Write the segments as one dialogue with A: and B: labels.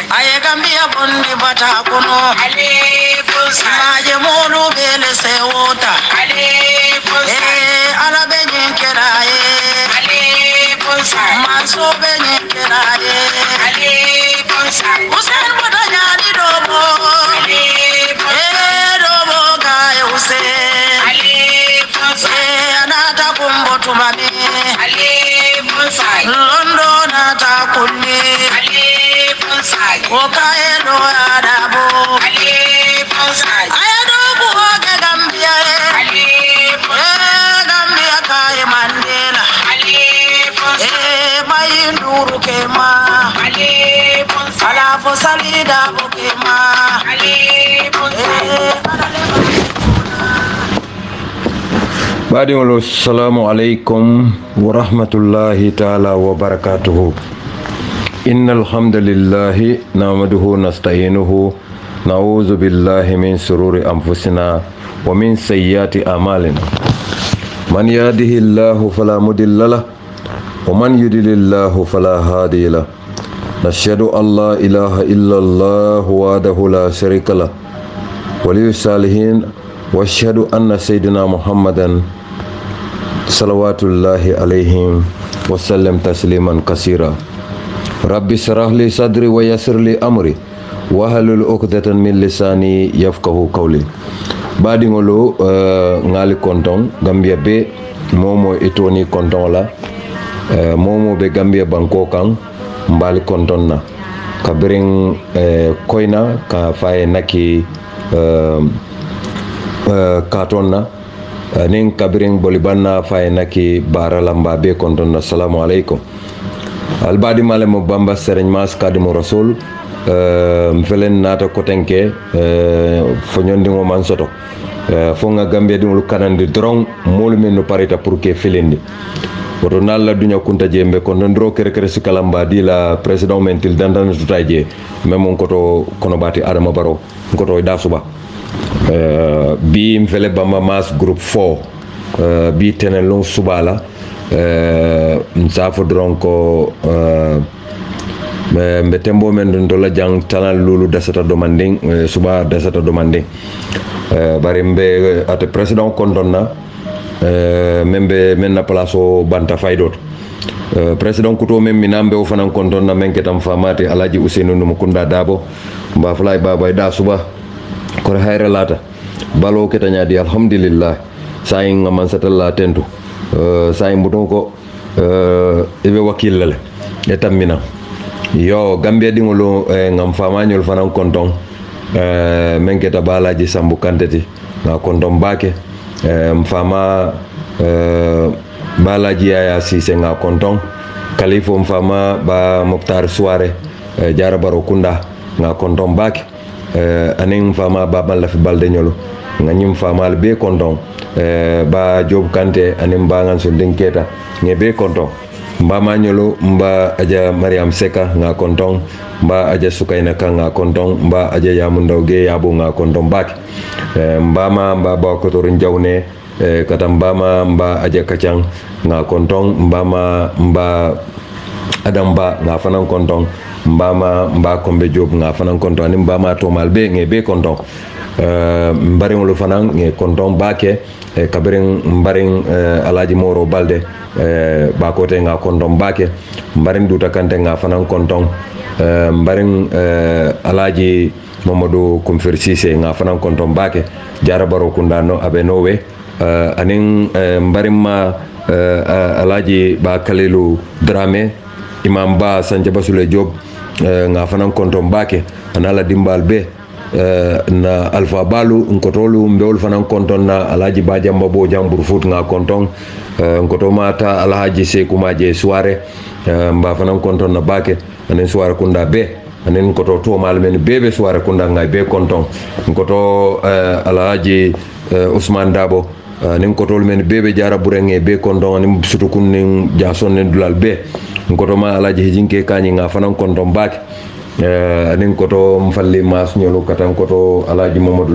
A: Aye Gambia bondi bata kuno maje molu bele se wota ala be nyinkeraye manso be nyinkeraye Usen bata nyani dobo dobo kaye Usen anata kumbo tumame Londo nata kulli Okaye no adabo Ayado buoge Gambia Gambia kaye Mandela Mayinduru kema Alafo salida bokema
B: Badiŋolu assalamu alaikum wa rahmatullahi ta'ala wa barakatuhu. Innal hamdalillahi nahmaduhu nasta'inuhu na'udzu billahi min sururi anfusina wa min sayyiati a'malina. Man yahdihillahu fala mudilla lahu wa man yudlilillahu fala hadiya lahu. Nashhadu an la ilaha illallah wahdahu la sharika lahu waliyus salihin wa ashhadu anna sayyidina Muhammadan salawatullahi alaihim wa sallam tasliman kasira. Rabbi syrah li sadri wa yassir li amri wa halul uqdatan min lisani yafqahu qawli. Badiŋolu ngali konton Gambia be momo itoni konton la momo be Gambia banko kan mbali konton na kabirin koyna ka faye naki katon na nin kabirin bolibanna faye naki baralamba be konton na. Assalamu alaikum. Albadi malemo bamba serigne mas kadimu rasul mfelen nata kotenke fonyondi ngo man soto fonga Gambia dingolu kanandi drong molu men no parita pour que felendi woto nalla dunya kunta jembe ko ndro kere kere sikalamba di la president mentil dandan tutaje memon koto kono bati adama baro koto da suba bi mfele bamba mas group 4 bi tenen long subala msafo dronko mbe tembo men dola jang tanal lulu dasata domanding suba dasata domanding bari mbe ate president kondonna membe men na plaso banta faydot president kuto men minambe o fanan kondonna men ketam famati alaji Ousseynou Numukunda Dabo mba fulay babay da suba ko hayra lata balo ketanya di alhamdulillah sayin man satalla tentu sayin buton ko ibe wakil la etamina yo Gambia dingolo ngam famanyol fanan konton men keta balaji Sambu Kanteti na konton bake mfama balaji Yaya Cissé nga konton kalifo mfama ba Moktar Suare Jara Baro Kunda nga konton bake anin mfama ba Lafi Balde nyolo nga nyim fama be konton ba Job Kante anin ba ngan so dinketa nge be konton mba mañolo mba aja Mariam Seka nga konton mba aja Sukaina Ka nga konton mba aja Yamundaw Ge yabo nga konton baki mbama mba ba kotorin jawne kata mbama mba aja Kacang nga konton mbama mba Adam Ba nga fanan konton mbama mba Kombe Job nga fanan konton ani mbama Tomal be nge be konton mbaring lu fanan nge konton bake kabirin mbaring Alaji Moro Balde ba kote nga konton bake mbaring Duta Kante nga fanan konton mbaring Alaji Mamadou Kumfir Cissé nga fanan konton bake Jara Baro Kundano abe nowe anin mbaring ma Alaji Ba Kalilu Drame Imam Ba Sanja Basule Job nga fanan konton bake anala dimbal be na Alpha Balu nkotolu mbewol fanan konton na Alhaji Bajamba Bo Jambur Foot nga konton nkoto mata Alhaji Seku Maje soirée mba fanan konton na bake anen soirée kunda be anen nkoto to malmen bebe soirée kunda nga be konton nkoto Alhaji Ousmane Dabo nin kotol men bebe Jara Burenge be konton nin sutukun nin jason nin dulal be nkoto ma Alhaji Hijinke Kanyi nga fanan konton bake nin koto mfalli mas ñolu katan koto Alhaji Mamadou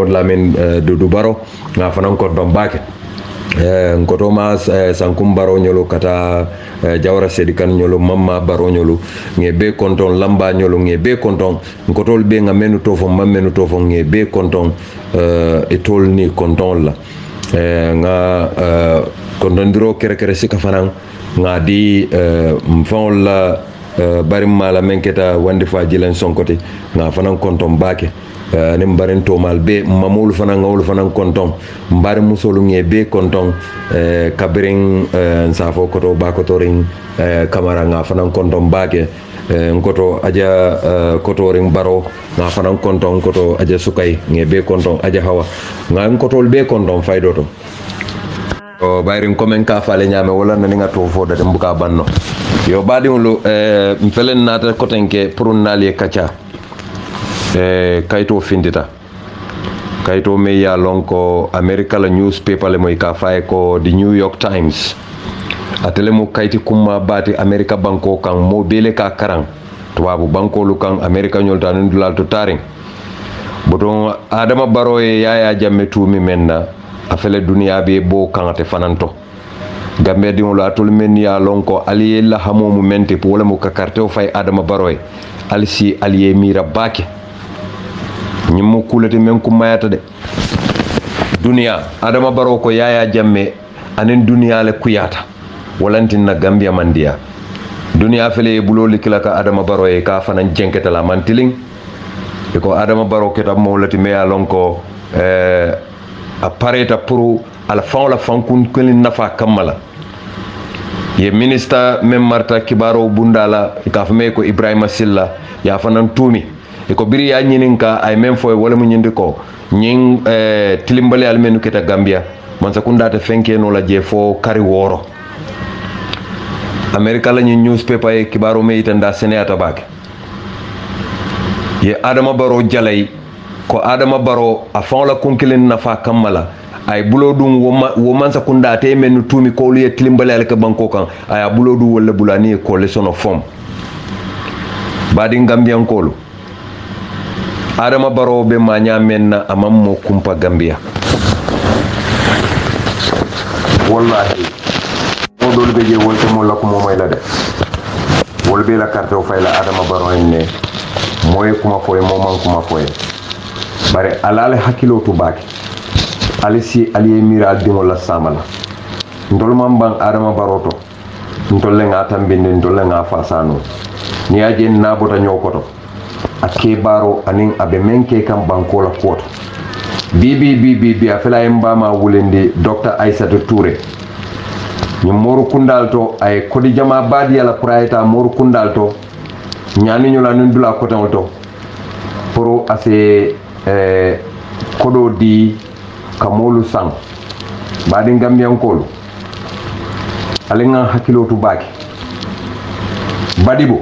B: Lamine du Baro nga fanan konton bake koto mas sankum Baro ñolu kata Jawra Sedikan ñolu Mamma Baro ñolu nge be konton Lamba ñolu nge be konton kotol be nga menu tofo mamenu tofo nge be konton etol ni konton la nga konton diro kere sika fanan nga di mfon la barim mala menketa wandi fa jilen sonkote nga fanan konton bake ne mbarin tomal be mamul fanan ngawul fanan konton mbari musolu nge be konton kabirin nsafo koto bakotorin kamara nga fanan konton bake ngoto aja kotorin Baro nga fanan konton koto aja Sukay nge be konton aja Hawa nga ngotol be konton faydoto o bayrin komen ka fale nyame wala nani nga to fo date mbuka banno yo badi wulu mfelen nata kotenke pour nali kacha kayto findita kayto me ya lonko America la newspaper le moy ka fay ko the New York Times atele mo kayti kuma bati America banko kan mo bele ka karang tubabu banko lu kan America nyolta nan dulal to taring boton Adama Barrow Yaya Jammeh tumi menna afele duniya be bo kangate fananto gambe di wala tul men ya lonko aliye la hamomu mente po wala mo ka carte fay Adama Barrow alisi aliye mira bake nyimmo kulete men ko mayata de duniya Adama Barrow ko Yaya Jammeh anen duniya le kuyata walantin na Gambia mandiya duniya fele buloli kilaka Adama Barrow ka fanan jenketa la mantiling ko Adama Barrow keta mawlati me ya lonko apareta pour ala fawla fankun kulin nafa kamala ye minister mem marta kibaro bundala ka fame ko Ibrahima Silla ya fanan tumi ko biri ya nyininka ay mem foy wala mu nyindi ko nyin tilimbale al menu keta Gambia man sakunda te fenke no la je fo kari woro America la newspaper e kibaro me itanda senata bake ye Adama Barrow jalay ko Adama Barrow a fawla kunkilin nafa kamala ay bulodum wo man sakunda te men tumi ko liye tilimbale al ka banko kan ay bulodu wala bulani ko le sono fom badi Gambian kolu Adama Barrow be manya menna amam mo kumpa Gambia wallahi mo dol be je wolto mo la ko mo may la de wol be la carte o fay la Adama Barrow ne moy kuma foye mo man kuma foye bare alale hakilo to baki alisi aliye mira dingol la samala ndol mambang Adama Barrow to ndolle nga tambinde ndolle nga fasano ni aje nabota nyokoto ake baro anin abe menke kam banko la koto bibi afela mbama wulende Dr. Aissatou Touré ni moru kundal to ay kodi jama badi yala praita moru kundal to nyani nyola ndula koto to pro ase kodo di kamolu sang badi Gambian kolu alenga hakilo to baki badibo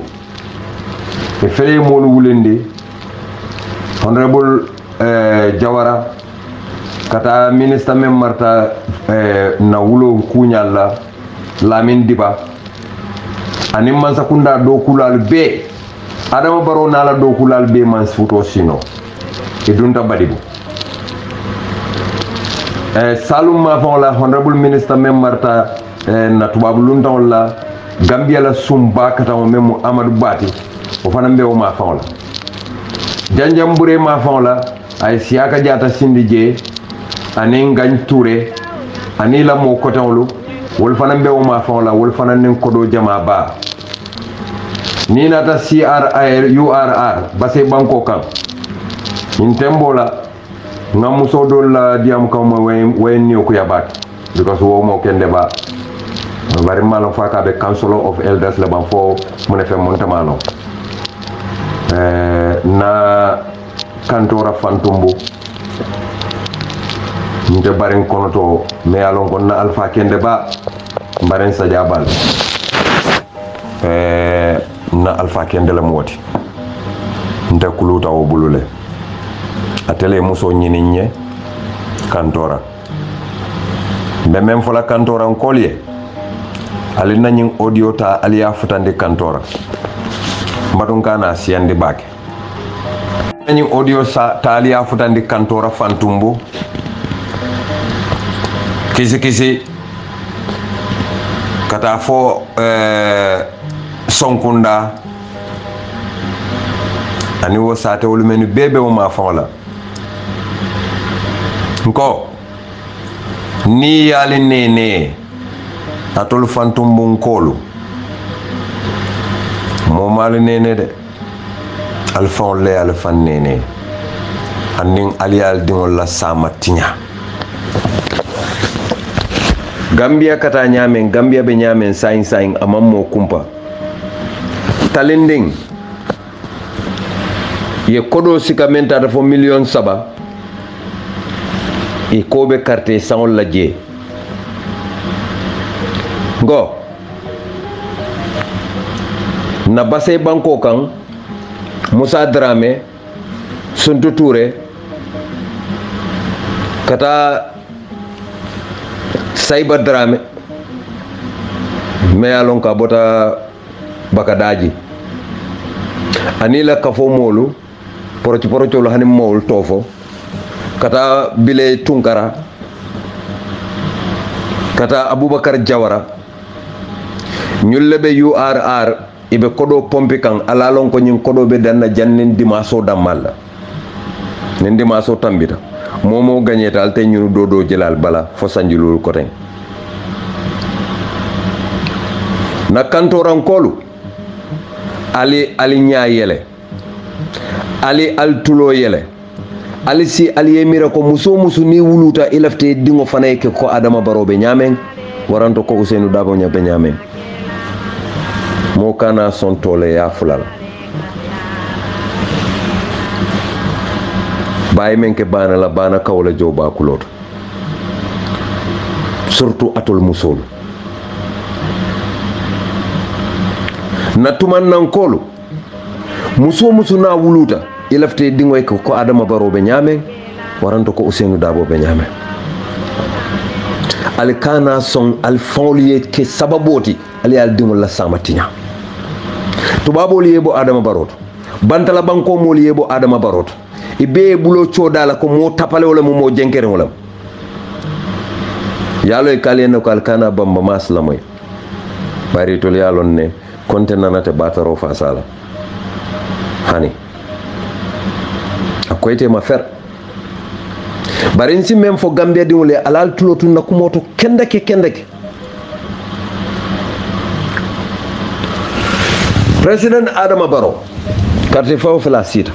B: e fere molu wulende honorable Jawara kata minister mem marta na wulo kunyalla Lamin Diba ani mansa kunda do kulal be Adama Barrow nala do kulal be man futo sino e dunta badibu Salum Mafon la honorable minister mem marta na tubabu luntan la Gambia la sumba kata mem Amadou Bati o fana be o Mafon la Janjambure Mafon la ay Siaka Jata Sindi je ani Ngagne Touré ani la mo kotanlu wol fana be o Mafon la wol fana nen kodo jama ba ni nata CRIURR base banko kan in tembola ngamuso dol la diam kam wayen ni ko yabat because wo mo kende ba bari malo faka be council of elders le ban fo mon fe montamano na kantora fantumbu nde baren kono to me alon kon na alpha kende ba baren sajabal na alpha kende la moti nde kuluta o bulule atele muso nyini nye kantora be même fola kantora en collier ali nañing audio ta ali ya futande kantora mbadun kana siyandi bake nañing audio sa ta ali ya futande kantora fantumbu kisi kata fo sonkunda ani wo sate wolu menu bebe wo ma fawla nko ni yali nene atol fantumbu nkolu mo mal nene de alfon le alfan nene anin aliyal dingol la samatinya Gambia kata nyamen Gambia be nyamen sain amammo kumpa talending ye kodo sikamenta da fo million saba e kobe carte sangol la je go na base banko kan Musa Dramé Suntu Touré kata Saiba Dramé me alon ka bota bakadaji anila kafo molu porocho lo hanim mol tofo kata bile Tunkara kata Abubakar Jawara ñullebe URR ibe kodo pompi kan alalon ko ñin kodo be danna jannen dimaso damal nen dimaso tambita momo gagneta alte ñunu dodo jelal bala fo sanjulul ko ten na kantoran kolu ali nyaayele ali altulo yele ali si ali yemira ko muso ni wuluta ilafte dingo fanayke ko Adama Barrow be nyamen waranto ko Ousainou Darboe nyabe nyamen mo kana son tole ya fulala baye men ke bana la bana kawla joba kulot surtout atol musol natuman nan kolu muso na wuluta ilafte dingoy ko Adama Barrow be nyame waranto ko Ousainou Darboe be nyame al kana son al fawliye ke sababoti ali al dingol la samatinya tubabo liyebo Adama Barrow bantala banko mo liyebo Adama Barrow ibe bulo chodala ko mo tapale wala mo jenkere wala yalo e kaleno kal kana bamba maslamoy bari tol yalon ne konte nanate bataro fasala hani akoyte ma fer bari nsi même fo Gambia di wole alal tulotu nakumoto kendake President Adama Barrow carte faw fela sita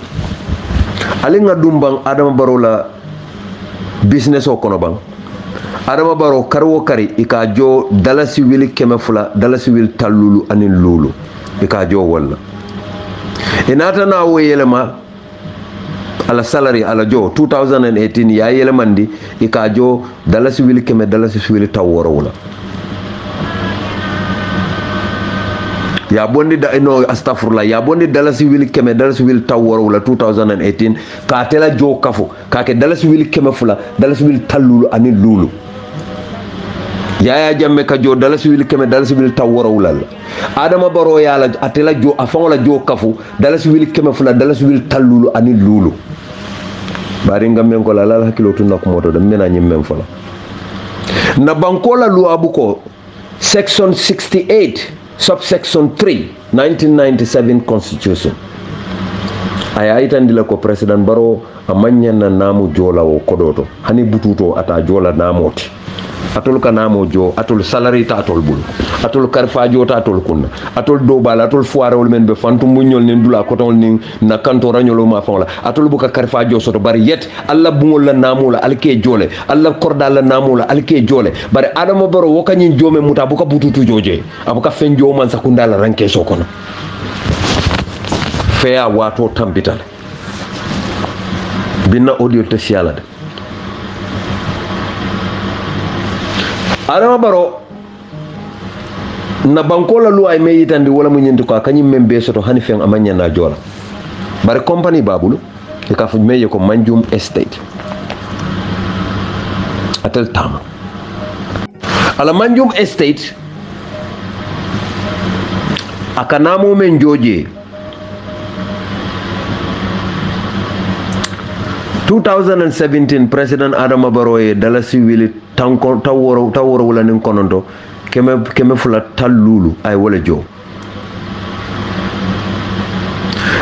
B: ali nga dumbang Adama Barrow la business o kono bang Adama Barrow karwo kari ika jo dalasi wili keme fula dalasi wil talulu anin lulu ika jo wala inata na wo yelema ala salary ala jo 2018 ya yelemandi ika jo dalasi wili keme dalasi wili taworo wala ya bondi da no astaghfirullah ya bondi dalasi wili keme dalasi wili taworo wala 2018 ka tela jo kafo ka ke dalasi wili keme fula dalasi wili talulu anin lulu Yaya Jammeh ka jo dalasi wil keme dalasi wil taw worawulal Adama Barrow yala atela jo afangola jo kafu dalasi wil keme fula dalasi wil tallulu ani lulu bari ngamen ko la hakilo tunna ko moto dem mena nyimmen fala na bankola lu abuko section 68 subsection 3 1997 constitution aya itandila ko president Barrow amanyanna namu jola o kodoto hani bututo ata jola namoti atol kanamo jo atol salary ta atol bul atol karfajo ta atol kunna atol dobal atol foirewol men be fantum muñol nen dula kotol nin na kanto rañolo ma fawla atol buka karfajo soto bari yet alla bungol la namula alke jole alla korda la namula alke jole bari Adama Barrow wokanyin jome muta buka bututu joje abuka fenjo man sakunda la ranke sokono feya wato tambital binna audio te sialade Adama Barrow na bankola lu ay me yitandi wala mu ñindi ko kanyim membe soto hani fen amanya na jola bare company babulu e ka fu meye ko Manjum Estate atel tam ala Manjum Estate akanamo men joje 2017 President Adama Barrow e dalasi wili taworo wala nin kononto keme fula tallulu ay wala jo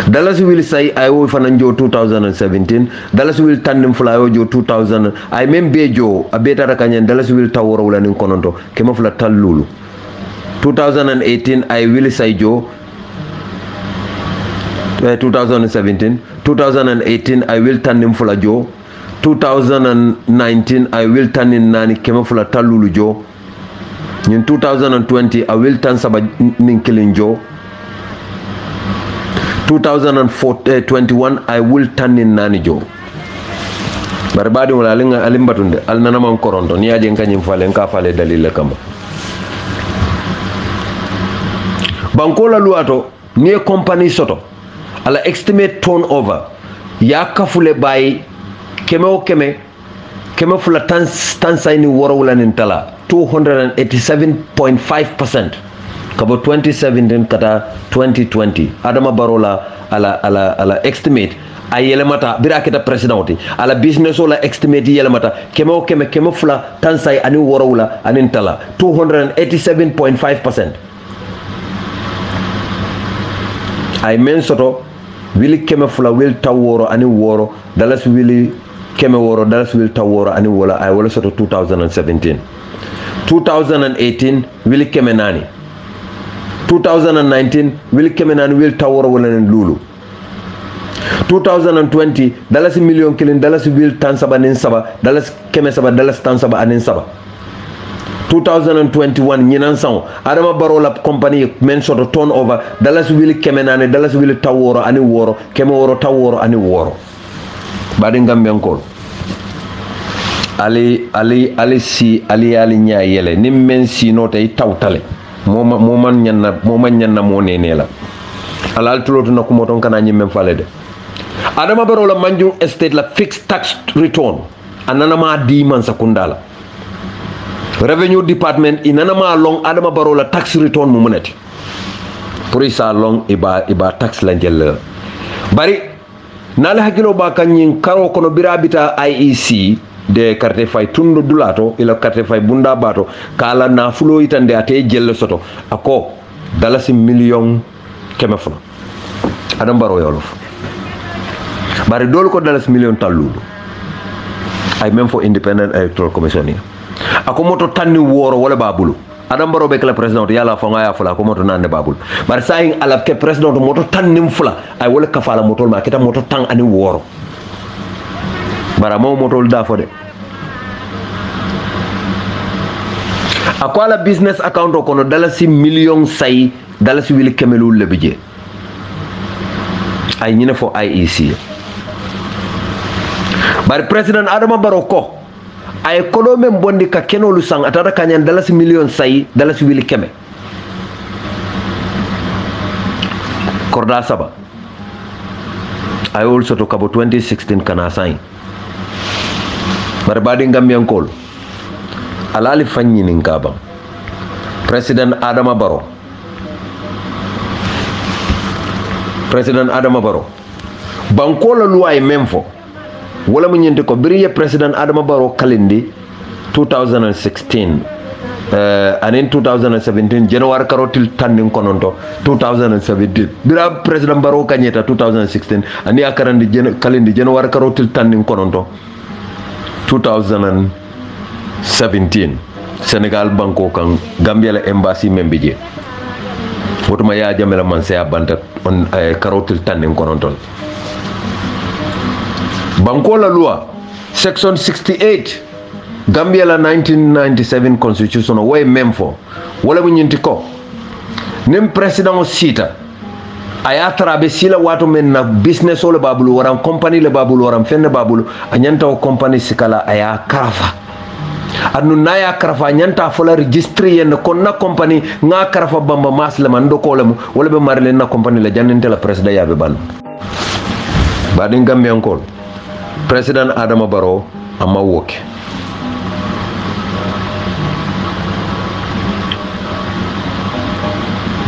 B: dalasi wili say ay wo fanan jo 2017 dalasi wili tannim fula yo jo 2000 ay même be jo abeta rakanyen dalasi wili taworo wala nin kononto keme fula tallulu 2018 ay wili say jo 2018 I will turn him fula jo 2019 I will turn in nani kema fula talulu jo in 2020 I will turn saba ninkilin jo 2021 I will turn in nani jo barbadi wala linga alimbatunde alnana man koronto ni aje kanyim fale nka fale dalile kama bankola luato ni company soto ala estimate turnover ya kafule bay keme fula tan sayni woro wala nin tala 287.5% kabo 2017 kata 2020 Adama Barrow ala estimate ay yelemata bira kita presidenti ala business wala estimate yelemata keme fula tan say ani woro wala anin tala 287.5% ay men soto wili keme fula wil taworo ani woro dalas wili keme woro dalas wil taworo ani wala ay wala soto 2017 2018 wili keme nani 2019 wili keme nani wil taworo wala nen lulu 2020 dalas million kilin dalas wil tan saba nin saba dalas keme saba dalas tan saba anin saba 2021 ñinan saw Adama Barrow la company men soto turnover dalas wili keme nane dalas wili taworo ani woro keme woro taworo ani woro badi ngambenkol ali nya yele nim men sino tay tawtale mo man ñanna mo nene la alal tuloto na kumo ton kana ñimmen falede Adama Barrow la Manjum Estate la fixed tax return anana ma di man sakundala Revenue Department inana ma long Adama Barrow la tax return mu munati pour isa long iba tax la jël bari nala hakilo ba kanyin karo kono birabita IEC de carte fay tundo dulato ila carte fay bunda bato kala na fulo itande ate jelle soto ako dalasi million keme fula Adama Barrow yolof bari dol ko dalasi million talludu ay même for Independent Electoral Commission ni ako moto tanni woro wala babulu Adama Barrow be kala president yalla fa ngaya fula ko moto nanne babulu bar saying ala ke president moto tannim fula ay wala kafala moto ma kita moto tang ani woro bara mo moto da fo de ako ala business account ko no dalasi million say dalasi wili kemelul le bije ay ñine fo IEC bar president Adama Barrow ko ay kodo men bondi ka kenolu sang atata kanyan dalasi million say dalasi wili keme korda saba ay also to kabo 2016 kana sign bar badi ngambian kol alali fanyinin kaba President Adama Barrow banko la loi memfo wala mu ñenti ko biriye President Adama Barrow kalindi 2016 anin 2017 January karotil tandin kononto 2017 bira President Barrow kanyeta 2016 ani akarandi kalindi January karotil tandin kononto 2017 Senegal banko kan Gambia la embassy membije wotuma ya jamela man se abanta on karotil tandin kononton banko la loi section 68 Gambia la 1997 constitution way memfo wala bunyinti ko nim president sita aya trabe sila watu men na business ole babulu waram company le babulu waram fenne babulu anyanta o company sikala aya karafa anu naya karafa nyanta fola registry yen kon na company nga karafa bamba masle man do kolemu wala be marle na company la jannente la president yabe ban badin Gambia ko President Adama Barrow ama woke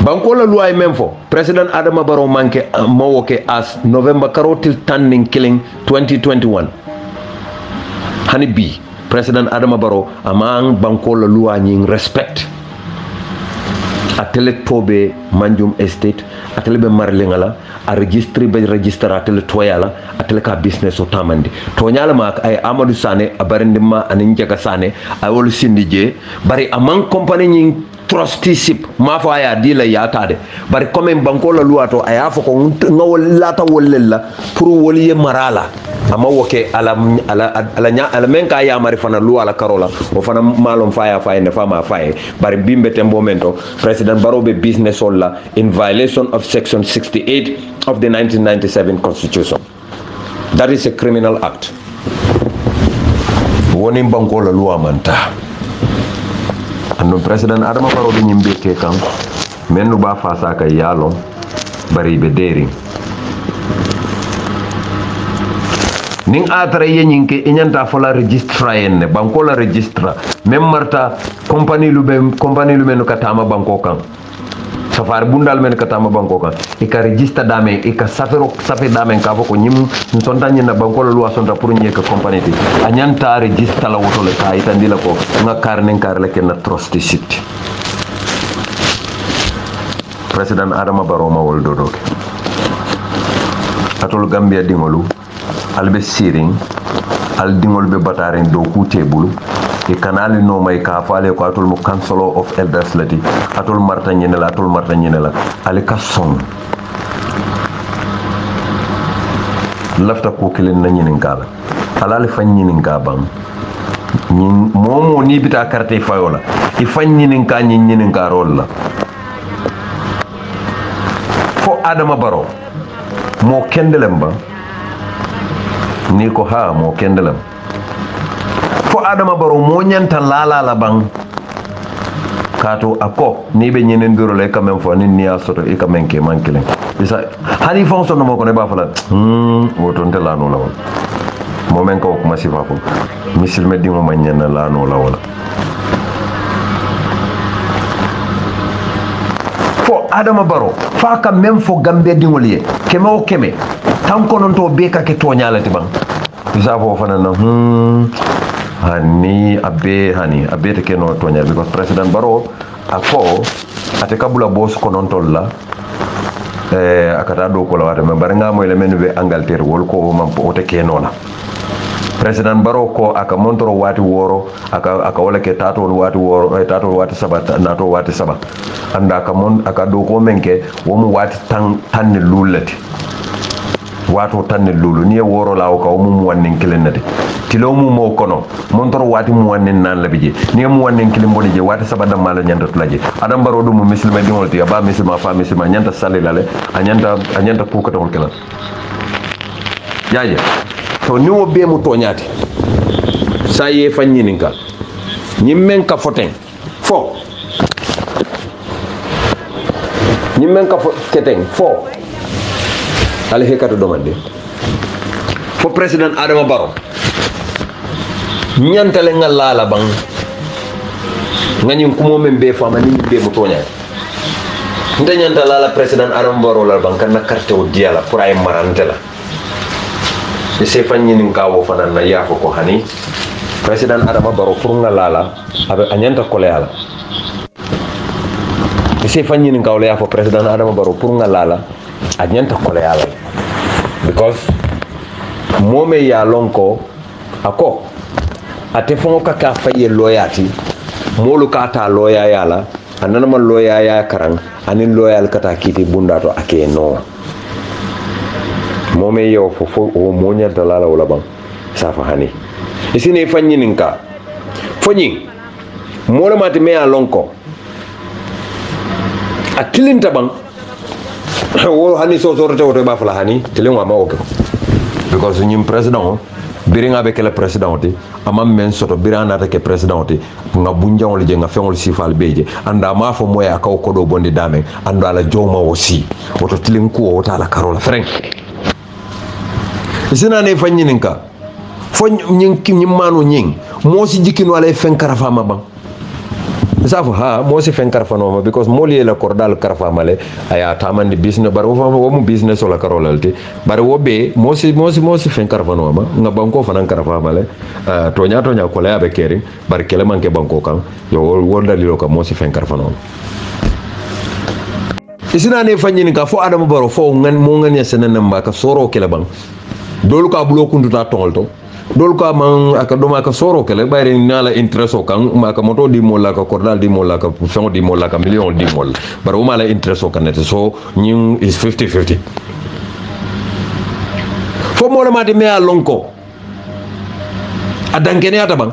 B: banko la loi memfo President Adama Barrow manke mawoke as November karotil tanning killing 2021 hani bi President Adama Barrow amang banko la loi nying respect atele tobe manjum estate atele be marlingala a registry be register atele toyala atele ka business o tamandi to nyala mak ay Amadou Sané a barindima anin jaga Sané ay wol sindije bari amang company nying trusteeship ma fa ya dila ya tade bari comme banko la luato aya fo ko ngawol lata wollella pour woliye marala ama woke ala men ka ya mari fana lu ala karola o fana malom faya ne fama faye bari bimbe tembo mento President Barrow be business olla in violation of section 68 of the 1997 constitution. That is a criminal act. Woni banko la lu amanta ando President Adama Barrow be nyimbe ke kan menu ba fasa ka yalo bari be deri ning atra yenyinke inyanta fola registra enne banko la registra même marta compagnie lu men katama banko kan safar bundal men katama banko kan e ka registra dame e ka safe dame ka ko nyim sonta nyina banko la loi sonta pour nyeka compagnie ti anyanta registra la woto le ka itandila ko nga karnen karle ken trusteeship President Adama Barrow ma wol dodoke atol Gambia dingolu albe siring al dingol be bataren do ku tebulu e kanali no may ka faale ko atol mo council of elders lati atol marta nyene la ali ka son lafta ko kilen na nyinin kala alali fan nyinin ka bam nyin momo ni bita carte fayola e fan nyinin ka rolla fo Adama Barrow mo kendelem ba ni ko ha mo kendelam fo Adama Barrow mo nyanta la bang kato ako ni be nyenen biro le quand même fo ni niya soto e quand même ke mankile isa hani fonction no mo ko ne ba fala woto ndela no la won mo men ko ma sifa ko misil me dimo ma nyena la no la wala fo Adama Barrow fa ka même fo Gambia dingol ye keme o keme tan ko non to be ka ke to nyalati bang isa fo fana na hani abe te ke no to nyal because President Barrow ako ate kabula boss ko non tolla akata do ko la wata men bar nga moy le men be Angleterre wol ko man po te ke no la President Barrow ko aka montoro wati woro aka wala ke tato wati woro tato wati sabata nato wati saba anda aka do ko menke wo mu wati tan lulati wato tan lulu ni woro lawo ka mu wannen kilenade tilo mu mo kono montoro wati mu wannen nan labije ni mu wannen kilen boni je wati sabada mala nyanta tulaje Adam Barrow dum muslima dingol ti ba muslima fa muslima nyanta salilale anyanta ko ko tol kala jaaje to ni wo be mu toñati saye fanyini ka nyimmen ka foten fo nyimmen ka foten fo ale hekatu domande fo President Adama Barrow nyantale ngala bang ngani kumo men be fama ni be mo tonya ndanyanta la president Adama Barrow la banka na carte o diala pour ay marantela e se fanni nin kawo fanan na yafo ko hani president Adama Barrow pour ngalala abe anyanta ko leala e se fanni nin kawo yafo president Adama Barrow pour ngalala anyanta ko leala because mome ya lonko ako ate fongo ka faye loyati molu ka ta loya yala anana man loya ya karang anin loyal kata kiti bundato ake no mome yo fofo o monya dalala wala bang safa hani isine fanyi ninka fanyi mola mati me alonko akilinta bang wo hani so sorte woto ba fala hani tilinwa ma oke because nyim president biringa be kala president ti amam men soto birana ta ke president ti nga bunjangol je nga fengol sifal beje anda ma fo moya ka ko do bondi dame ando ala joma aussi woto tilinku o ta la karola frank isina ne fanyi ninka fo nyin manu nyin mo si jikino ala fen karafa ma bang safu ha mo si fen karafa no ma because mo li la kordal karafa male aya tamandi business bar wo mo business wala karolalti bar wo be mo si fen karafa no ma nga banko fanan karafa male tonya ko la be keri bar kele manke banko kan yo wo dalilo ka mo si fen karafa no isina ne fanyi ninka fo Adama Barrow fo ngan mo ngan ya senen mba ka soro kele bang dolu ka bulo kundu ta tongolto dol ko man aka do maka soro kele bayre nala interest o kan maka moto di mola ka kordal di mola ka fon di mola ka million di mola bar o mala interest o kan net so nyim is 50-50 fo mo la mati me alonko adankene ata bang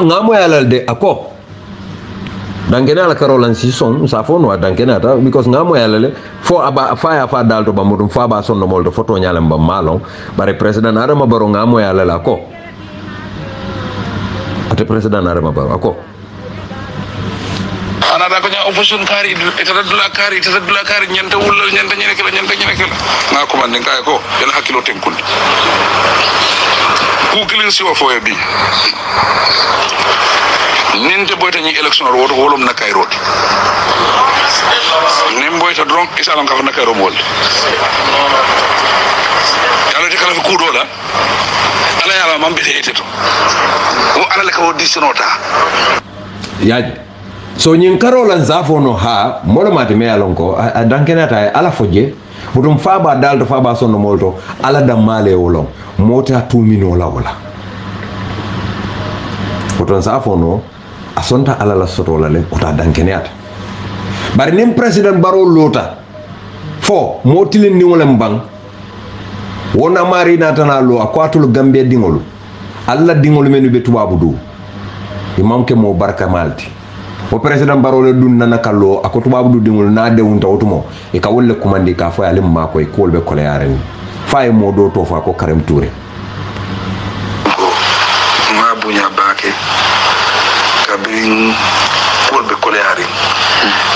B: ngamo yalal de ako dankene ala karolan si son sa fo no dankene ata because ngamo yalale fo aba fa dalto ba mudum fa ba sonno moldo photo nyalam ba malon bare president Adama Barrow ngamo yalala ko ate president Adama Barrow ako
C: ana da ko nya opposition kari etata dula kari nyanta wulal nyanta nyene kala na ko man kay ko el hakilo tenkul ku kilin si wa fo bi ninte boyta ni election woto wolum na kay roti nim boyta dron isalam ka na kay romol yalla de kala ko dola ala yalla mam be eteto o ala le ko disinota
B: yaji so nyin karolan zafo no ha molo mati me alonko dankenata ala foje budum faba daldo faba sonno molto ala damale wolon mota tumino la wala oton zafo no asonta ala la soto la le ota dankenata bari nim president Barrow lota fo motilin ni wolem bang wona mari natana lo akwatul Gambia dingolu alla dingolu menu be tubabu du imam ke mo barka malti o president Barrow le dun nana kallo ako tubabu du dingolu na de wunta otumo e ka wolle kumandi ka fo yalim ma koy kolbe kole yaren fay mo do to fa ko Karem Touré
C: ma bunya baake kabin kolbe kole yaren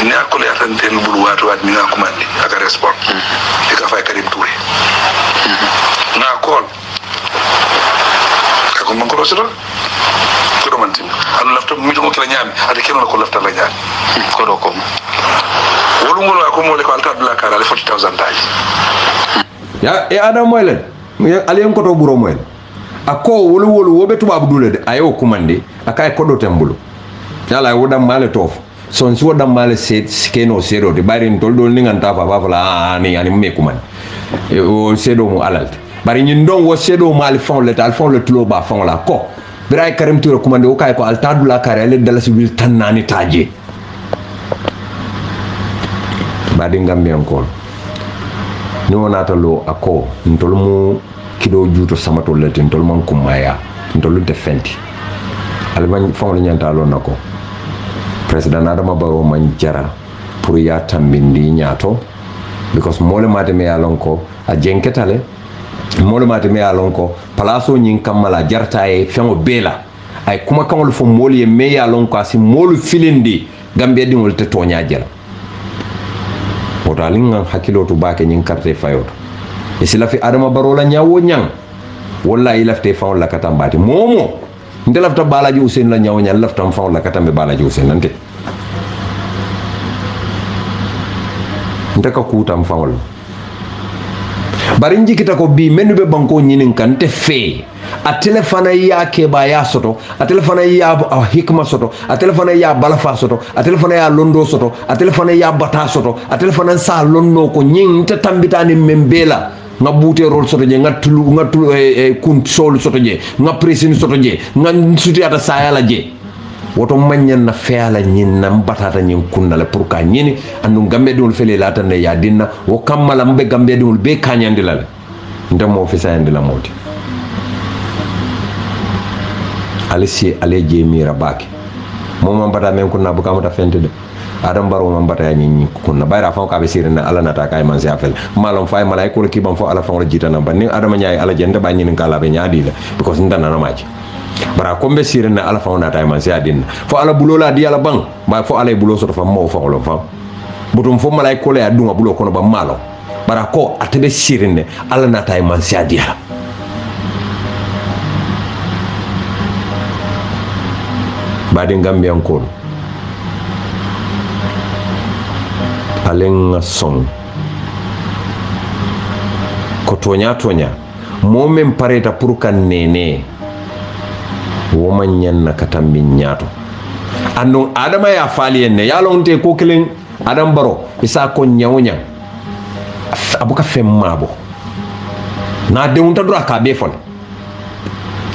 C: ni akole yatan tel bul watu wat mi nga kumandi aka respond e ka fay Karem Touré na kol ka ko man ko rosira ko do mantin anu lafta mi to kala nyami ade keno ko lafta la nyami ko do ko wolu ngol ko mo le ko alta dula kara le 40,000 taji
B: ya e adam moylen aliyen ko to buro moylen ako wolu wobe tubabu dule de ayo kumandi akay ko do tembulu yala wodam male tof son si wodam male set skeno sero de bari tol dol ni nganta fa fa ani me kumandi o sedo mo alalte bari ñin don wo sedo mal fon le tal fon le tulo ba fon la ko biray Karem Touré kumande o kay ko alta dula kare le dalasi wil tan nani taje badi ngambian ko ni wonata lo ako ntol mu kido juuto samato le ntol man kumaya ntol de fenti alban fon le nyanta lo nako president Adama Barrow man jara pour ya tambindi nyato because mole mate me alonko a jenketale mole mate me alonko palaso nyin kamala jarta e fengo bela ay kuma kamol fo mole me alonko asi molu filindi Gambia dingol te tonya jela o dalinga hakilo to baake nyin carte fayoto e sila fi Adama Barrow la nyawo nyang wallahi lafte faw la katambati momo nte lafta balaji usen la nyaw nyal lafta mfaw la katambe balaji usen nante nte ka kuta mfaw bari njikita ko bi menu be banko nyinin kan te fe a telefona ya ke ba ya soto a telefona ya hikma soto a telefona ya balafa soto a telefona ya londo soto a telefona ya bata soto a telefona sa lonno ko nyin te tambitani membela nga bute rol soto je nga tulu kun sol soto je nga presin soto je nga sutiata sayala je woto manyan na feala nyin na batata nyin kunnala pour ka nyini andu gambe dul fele lata ne ya dinna wo kammala mbe gambe dul be kanyandila ndam mo fi sayandila moti alisi ale je mira baki moma bata men kunna buka mata fente de adam baro man bata nyin kunna bayra fa ka be sirina ala nata kay man afel malom fay malay ko ki bam fo ala fa wala jitana banni adama nyaay ala jende ba nyin kala be nyaadi la because ndana na maji bara ko be sirina ala fa nata man adin fo ala bulola di ala bang ba fo ala bulo so fa mo fa wala fa butum fo malay ko le adunga bulo kono ba malo bara ko atebe sirine ala nata man adi ala badi Gambian ko alen son ko tonya mo men pareta pour kan nene wo man nyanna katambi nyaato andon adama ya fali enne ya lonte ko kelen adam baro isa ko nyawnya abuka femmabo na de unta dura ka be fon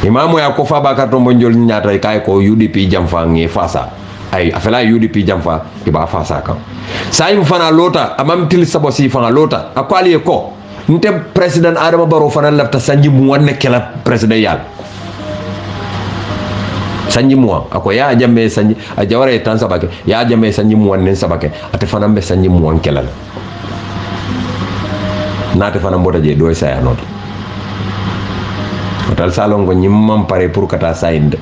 B: imamu ya ko fa bakar to bonjol nyaata kay ko UDP jamfa ngi fasa ay afela UDP jamfa iba fasa kan sai fana lota amam til sabo si fana lota akwali ko nte president adama baro fana lafta sanji mu wonne kala president yal sanji mu ako ya jamme sanji a jaware tan sabake ya jamme sanji mu wonne sabake ate fana be sanji mu won kala naate fana mbota je do saya not tal salon ko nyimman pare pour kata sainde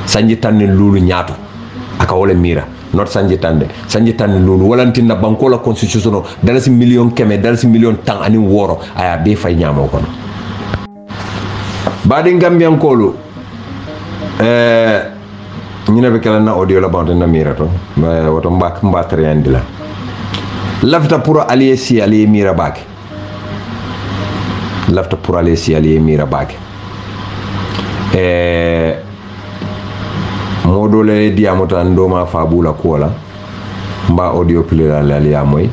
B: sanji tan lulu nyaato aka wala mira not sanji tan lulu walantinna banko la constitution dalasi million keme dalasi million tan ani woro aya be fay nyamo kono badi Gambian kolu ñina be kala na audio la bande na mira to woto mbatre andila lafta pour allier si allier mira bak lafta pour allier si allier mira bak modole diamota ndoma fabula kola mba audio pile la ya moy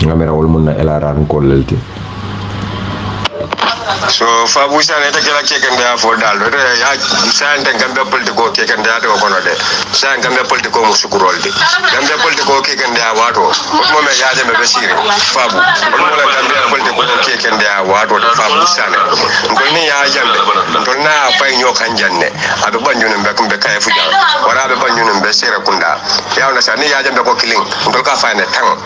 B: ngamera wol munna elarar ko lelti
D: so fabu sane ta kala ke kan da fo dal ya san tan gambe politiko ke kan da to kono de san gambe politiko mu sukurol de gambe politiko ke kan da wato mo me ya de me besire fabu mo la gambe politiko ke kan da wato da fabu sane ngol ni ya jambe to na fay nyo kan janne abe banjunu be kumbe kay fu jam wara be banjunu be sere kunda ya na sane ya jambe ko killing ngol ka fay ne tan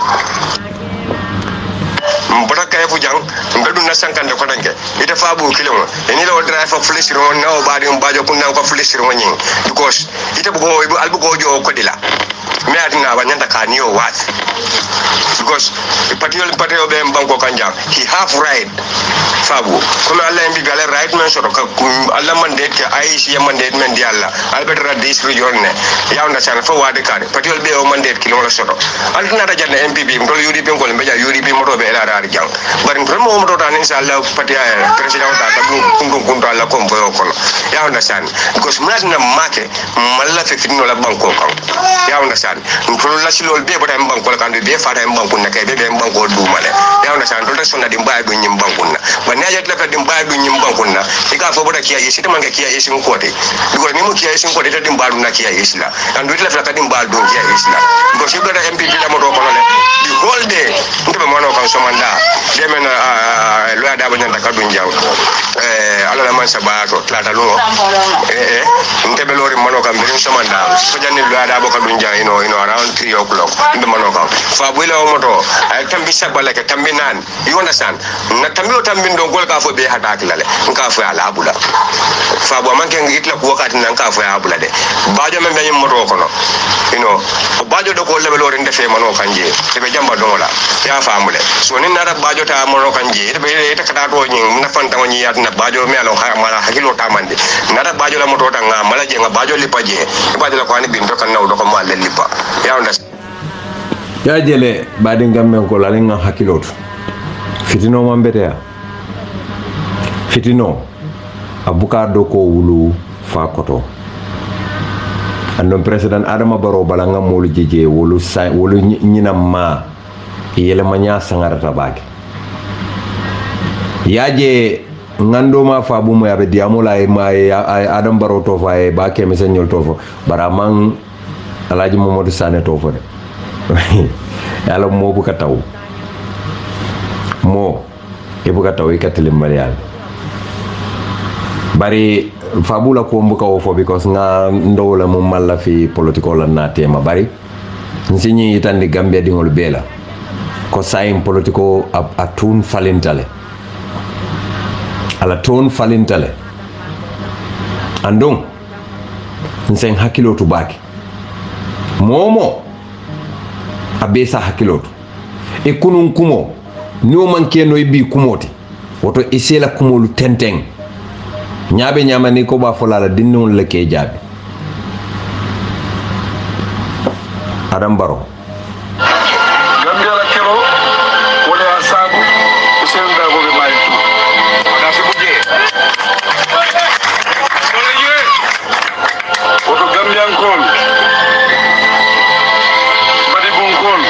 D: mbota kay fu jang mbedu na sankande ko danke ite fabu kilimo eni lo drive for flishiro na o baadi mbajo kunna ko flishiro nyin because ite bugo albu go jo ko dila me adina wanyanta kaniyo wat because patio be mbango kanjam he have right fabu comme alla mbi gale right men so ka alla mandate ke aishi ya mandate men di alla albert radis regionne yawnda sana fo wade kade patio be o mandate kilo la soto altina da janne MPP mdol UDP ngol mbeja UDP moto be la dar jang bari mo moto tan inshallah patia president ta kundu alla ko mboyo kono yawnda sana because mladna make malla fe fitno la banko kan yawnda sana ndol la silol be bota banko la kan be fata banko na kay be banko dumale yawnda sana ndol sonna di mbay do nyim banko na bani ajat la di mbay do nyim banko na ika fo bota kiya yesi tamanga kiya yesi ngote because ni mo kiya yesi ngote ta di mbadu na kiya yesi la and wit la fa di mbadu do kiya yesi la because you got MPP la moto kono le the whole day ndebe mono kan somanda demena lo ada banyanta kadun jaw ala la man sabato tlata lo ndebe lori mono kan birin somanda so janni lo ada bo kadun jaw ino around 3 o'clock ndebe mono kan fa bu la moto ay tambi sabala ke tambi nan you understand na tambi o tambi ndo gol ka fo be hata kilale nka fo ala abula fa bo man ke ngitla ko wakati nan ka fo abula de bajo men be moto kono bajo do ko lebe lori ndefe mano kanje be jamba dongola ya faamule so ni nara bajo ta mono kanje be ta kata to nyi na fanta nyi yat na bajo me alo ha mala hakilo tamande nada bajo la moto tanga mala je nga bajo lipaje bajo la ko ani bin to kan naw do ko mala lipa ya onda
B: ya jele badin gamme ko la nga hakilotu fitino mambete ya fitino abuka do ko wulu fa koto andon president Adama Barrow balanga molu jeje wolu say wolu nyina ma yele manya sangarata bake yaje ngando ma fa bu mo yabe diamola e ma Adama Barrow to fa e bake mesenyol to fo baraman Alhaji Mamadou Sané to fo de yalla mo bu ka taw mo e bu ka taw e katele marial bari fabula ko mbuka o fo because nga ndowla mo malla fi political la natema bari nsinyi itandi Gambia dingol bela ko sayin political a tun falintale ala tun falintale andon nsen hakilotu baki momo abesa hakilotu e kunun kumo niwo manke no ibi kumoti woto isela kumolu tenteng nyaabe nyama ni ko ba folala dinnon le ke jaabe Adama Barrow
C: Gambia la kero wala asabu usen da bo be mai tu ada se buje woto Gambia kon badi bon kon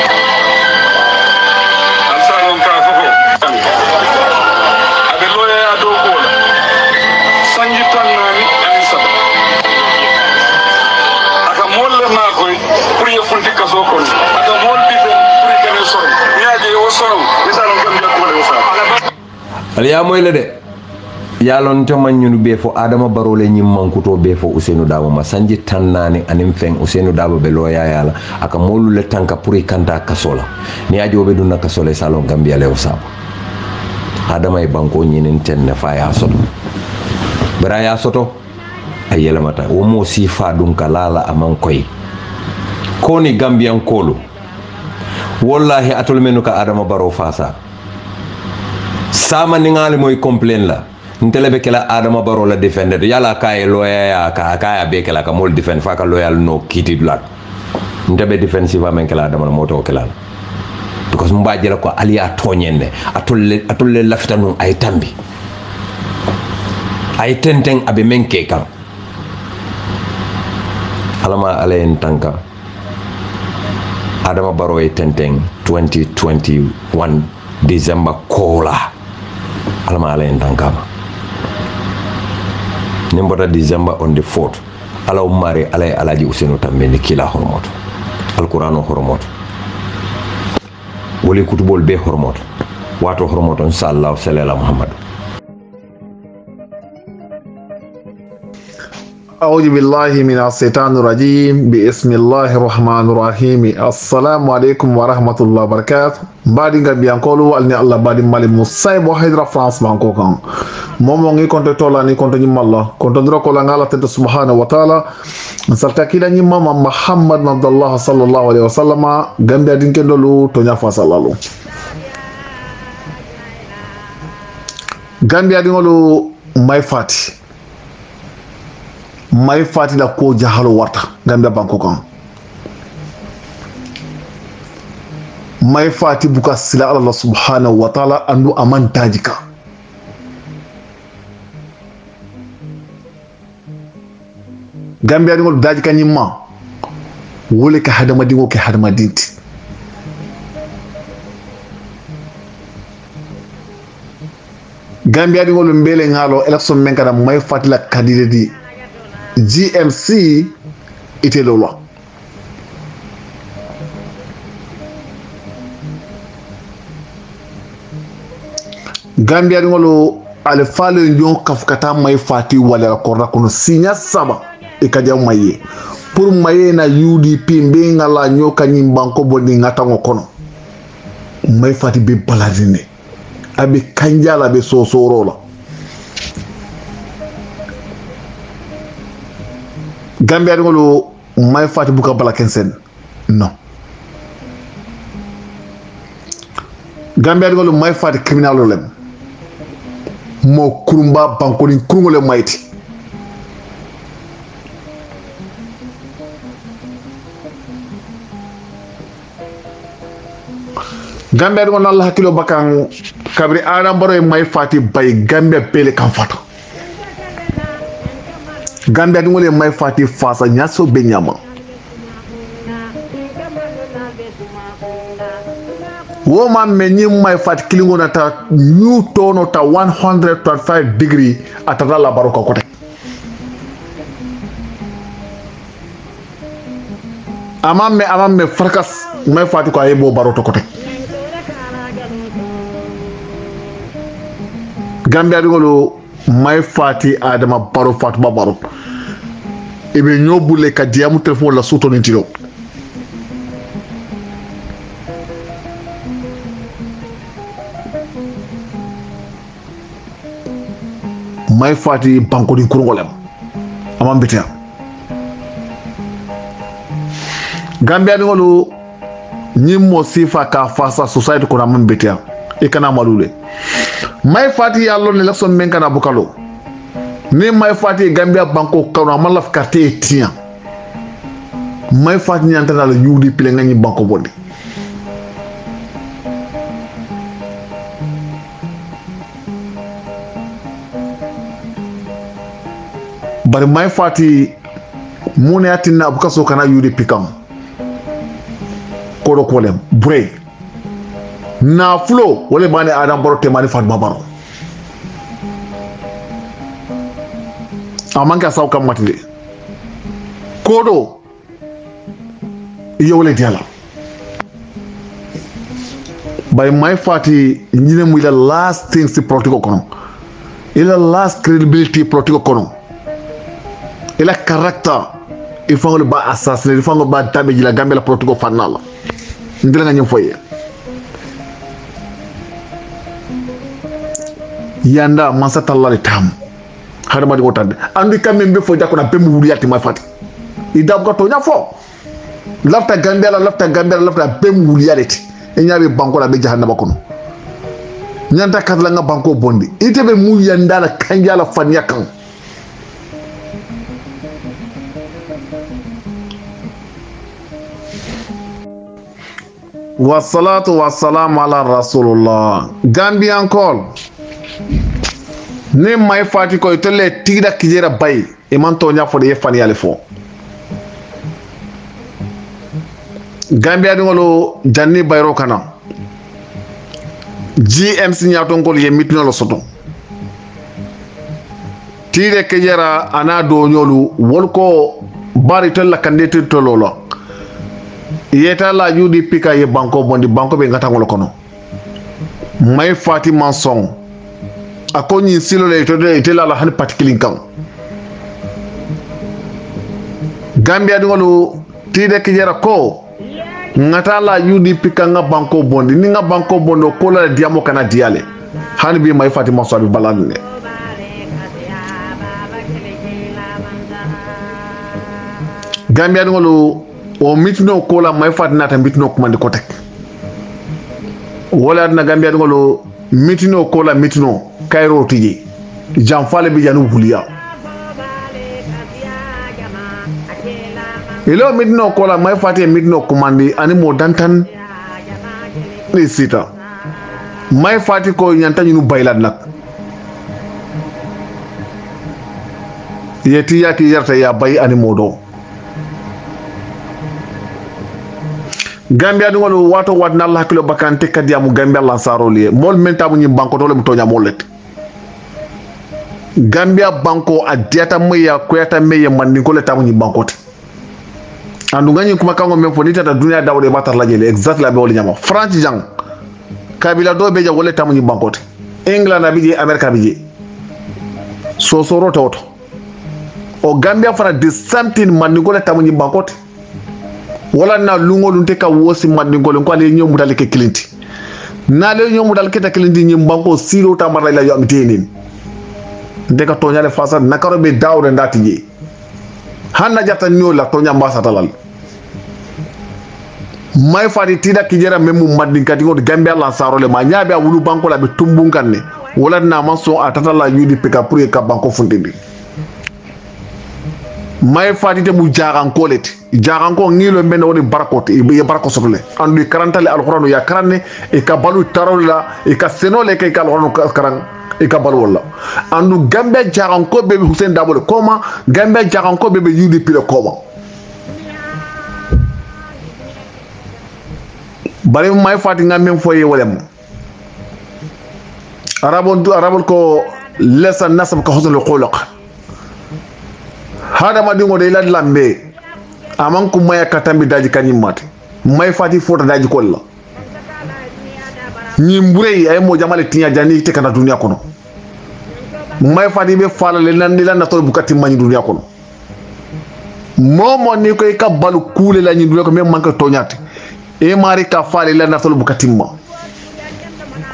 C: asalon ka fofo abe loya ado ko sanji tannani ani saba aka molle ma koy pour ye funti kaso kon aka mol bife pour kene soro ñaaje yo soro misalo Gambia ko le sa
B: aliya moy le de yalon to man ñunu be fo Adama Barrow le ñim mankuto be fo Ousseynou Dabo ma sanji tannani anim feng Ousseynou Dabo be loya yala aka molu le tanka pour kanta kasola ni ajobe dunna kasola salon Gambia le osaba Adama e banko ñinin tenne fa ya soto bara ya soto ayela mata wo mo sifa dun kalala aman koy koni Gambian kolu wallahi atul menu ka Adama Barrow fasa sama ningali moy complain la ntelebe kala Adama Barrow la defender yala kay loya ya ka be kala ka mol defend fa ka loyal no kiti blat ndebe defensive amen kala Adama moto kala because mbaje la ko aliya tonyenne atulle lafta no ay tambi ay tenteng abe menke kan alama alayen tanka Adama Barrow e tenteng 2021 December kola alama alayen tanka nimbota December on the 4th ala umare alay alaji Ousseynou Tambeni kila hormoto alqur'ano hormoto woli kutubol be hormoto wato hormoto inshallah sallallahu Muhammad
E: أعوذ بالله من الشيطان الرجيم بسم الله الرحمن الرحيم السلام عليكم ورحمة الله وبركاته بعد Gambia kolu alni Allah badi mali musay bo hydra France banko kan momo ngi konto tola ni konto ni malla konto ndro ko la ngala tete subhanahu wa ta'ala salta kila ni mama Muhammad Abdullah sallallahu alaihi wasallam Gambia dinke dolu to nya fa sallallahu Gambia dingolu may fati la ko jahalo warta Gambia banko kan may fati buka sila Allah subhanahu wa ta'ala andu aman tajika Gambia ngol dajika nyimma wole ka hadama dingo ke hadama dinti Gambia ngol mbele ngalo election men kada may fati la kadide di GMC ite lolo Gambia ngolo alfalo njon kafkata may fati wala korda kono sinya saba ikaja maye pour maye na UDP mbenga la nyoka nyimbanko boni ngata ngokono may fati be baladine abi kanjala be sosorola Gambia ngolo may fati buka bala kensen non Gambia ngolo may fati criminal lem mo kurumba bankoni kurungole mayti Gambia do Allah hakilo bakan kabri adam baro may fati bay Gambia pele kan fato Gambia do ngole may fati fasa nyaso be nyama wo ma menyi may fati kilingo na ta new tono ta 125 degree atata la baro ko kote amam me frakas may fati ko ayebo baro to kote Gambia dingolo may fati adama baro fatuma baro ibe nyobule ka diamu telephone la soto nintilo may fati banko di kurungolem amam bitia Gambia dingolo nyimmo sifa ka fasa society ko amam bitia e kana malule may fati yallo ne lekson men kana bukalo ni may fati Gambia banko kaw amala quartier tien may fati nyanta dal yudi pile ngani banko bondi bari may fati mune atina bukaso kana yudi pikam kodo kolem bure na flow wole bani adam baro te mani fatma baro amanka saw kam matide kodo yewle diala by my fati nyine mu ila last things to political kono ila last credibility political kono ila character il faut le ba assassiner il faut ba damage la Gambia la political fanala ndila nga nyem foye yanda mansa tallale tam harma di wotande andi kambe fo jakona bemu wuliyati ma fati idab ko to nya fo lafta Gambia lafta bemu wuliyati e nyaabe banko la be jahannama kono nyanta kadla nga banko bondi itebe mu yanda la kanja la fanya kan wassalatu wassalamu ala rasulullah Gambian call ne may fati ko tele tigda kijera bay e man to nya fo de fani ale fo Gambia dingolo janni bayro kana GMC nyato ngol ye mitno lo soto tire kijera ana do nyolu wolko bari tella kandete to lolo yeta la UDP ka ye banko bondi banko be ngata ngolo kono may fati mansong akoni silo le to de tela la han patikilin kan Gambia dingolo tide kijera ko ngata la UDP ka nga banko bondi ni nga banko bondo ko la diamo kana diale han bi may fati mansong bi balane Gambia dingolo o mitino ko la may fati nata mitino ko mandi ko tek wala na Gambia dingolo mitino ko la mitino Cairo tiji jamfale bi janu buliya ilo mitino ko la may fati mitino ko mandi ani mo dantan ni sita may fati ko nyanta ñu baylat nak yeti yaki yarta ya bay ani modo Gambia dingolo wato wadna Allah kilo bakante kadiamu Gambia lansaro liye mol mentamu ñi banko to le mutonya molet Gambia banko adiata meya koyata meya mandi ko le tamu ñi bankote andu ngani kuma kango men fonita da dunia dawde batar lajele exactly be wol nyama France jang kabila do be ja wole tamu ñi bankote England abije America abije so soro toto o Gambia fara de something mandi ko le tamu ñi bankote wala na lungolu nteka wosi madingolo ko ale nyomu dal ke kilinti na le nyomu dal ke ta kilinti nyim banko siro ta marla la yo amtenen ndeka tonya le fasa nakaro be dawde ndati je hanna jatta nyola tonya mbasa talal may fadi tida kijera memu madin kati ngod Gambia la sarole ma nyaabe wulu banko la be tumbun kanne wala na manso atata la UDP ka pour ka banko fundindi may fatite mu jaran koleti jaran ko ngilo men woni barakote e barako sotole andu karantale alquranu ya karanne e ka balu tarola e ka senole ke ka alquranu karan e ka balu wala andu gambe jaran ko be Hussein Dabo koma gambe jaran ko be UDP le koma bare may fati ngam foye wolem arabon ko lesa nasab ka husnul khuluq hada ma dingo de lad lambe aman ku maya katambi daji kanimati may fati fota daji kolla nyimbure ay mo jamale tinya jani te kana dunya kono may fati be fala le nan dilan to bukati mani dunya kono momo ni ko ka balu kule la nyi dunya ko même manka toñati e mari ka fala le nan to bukati ma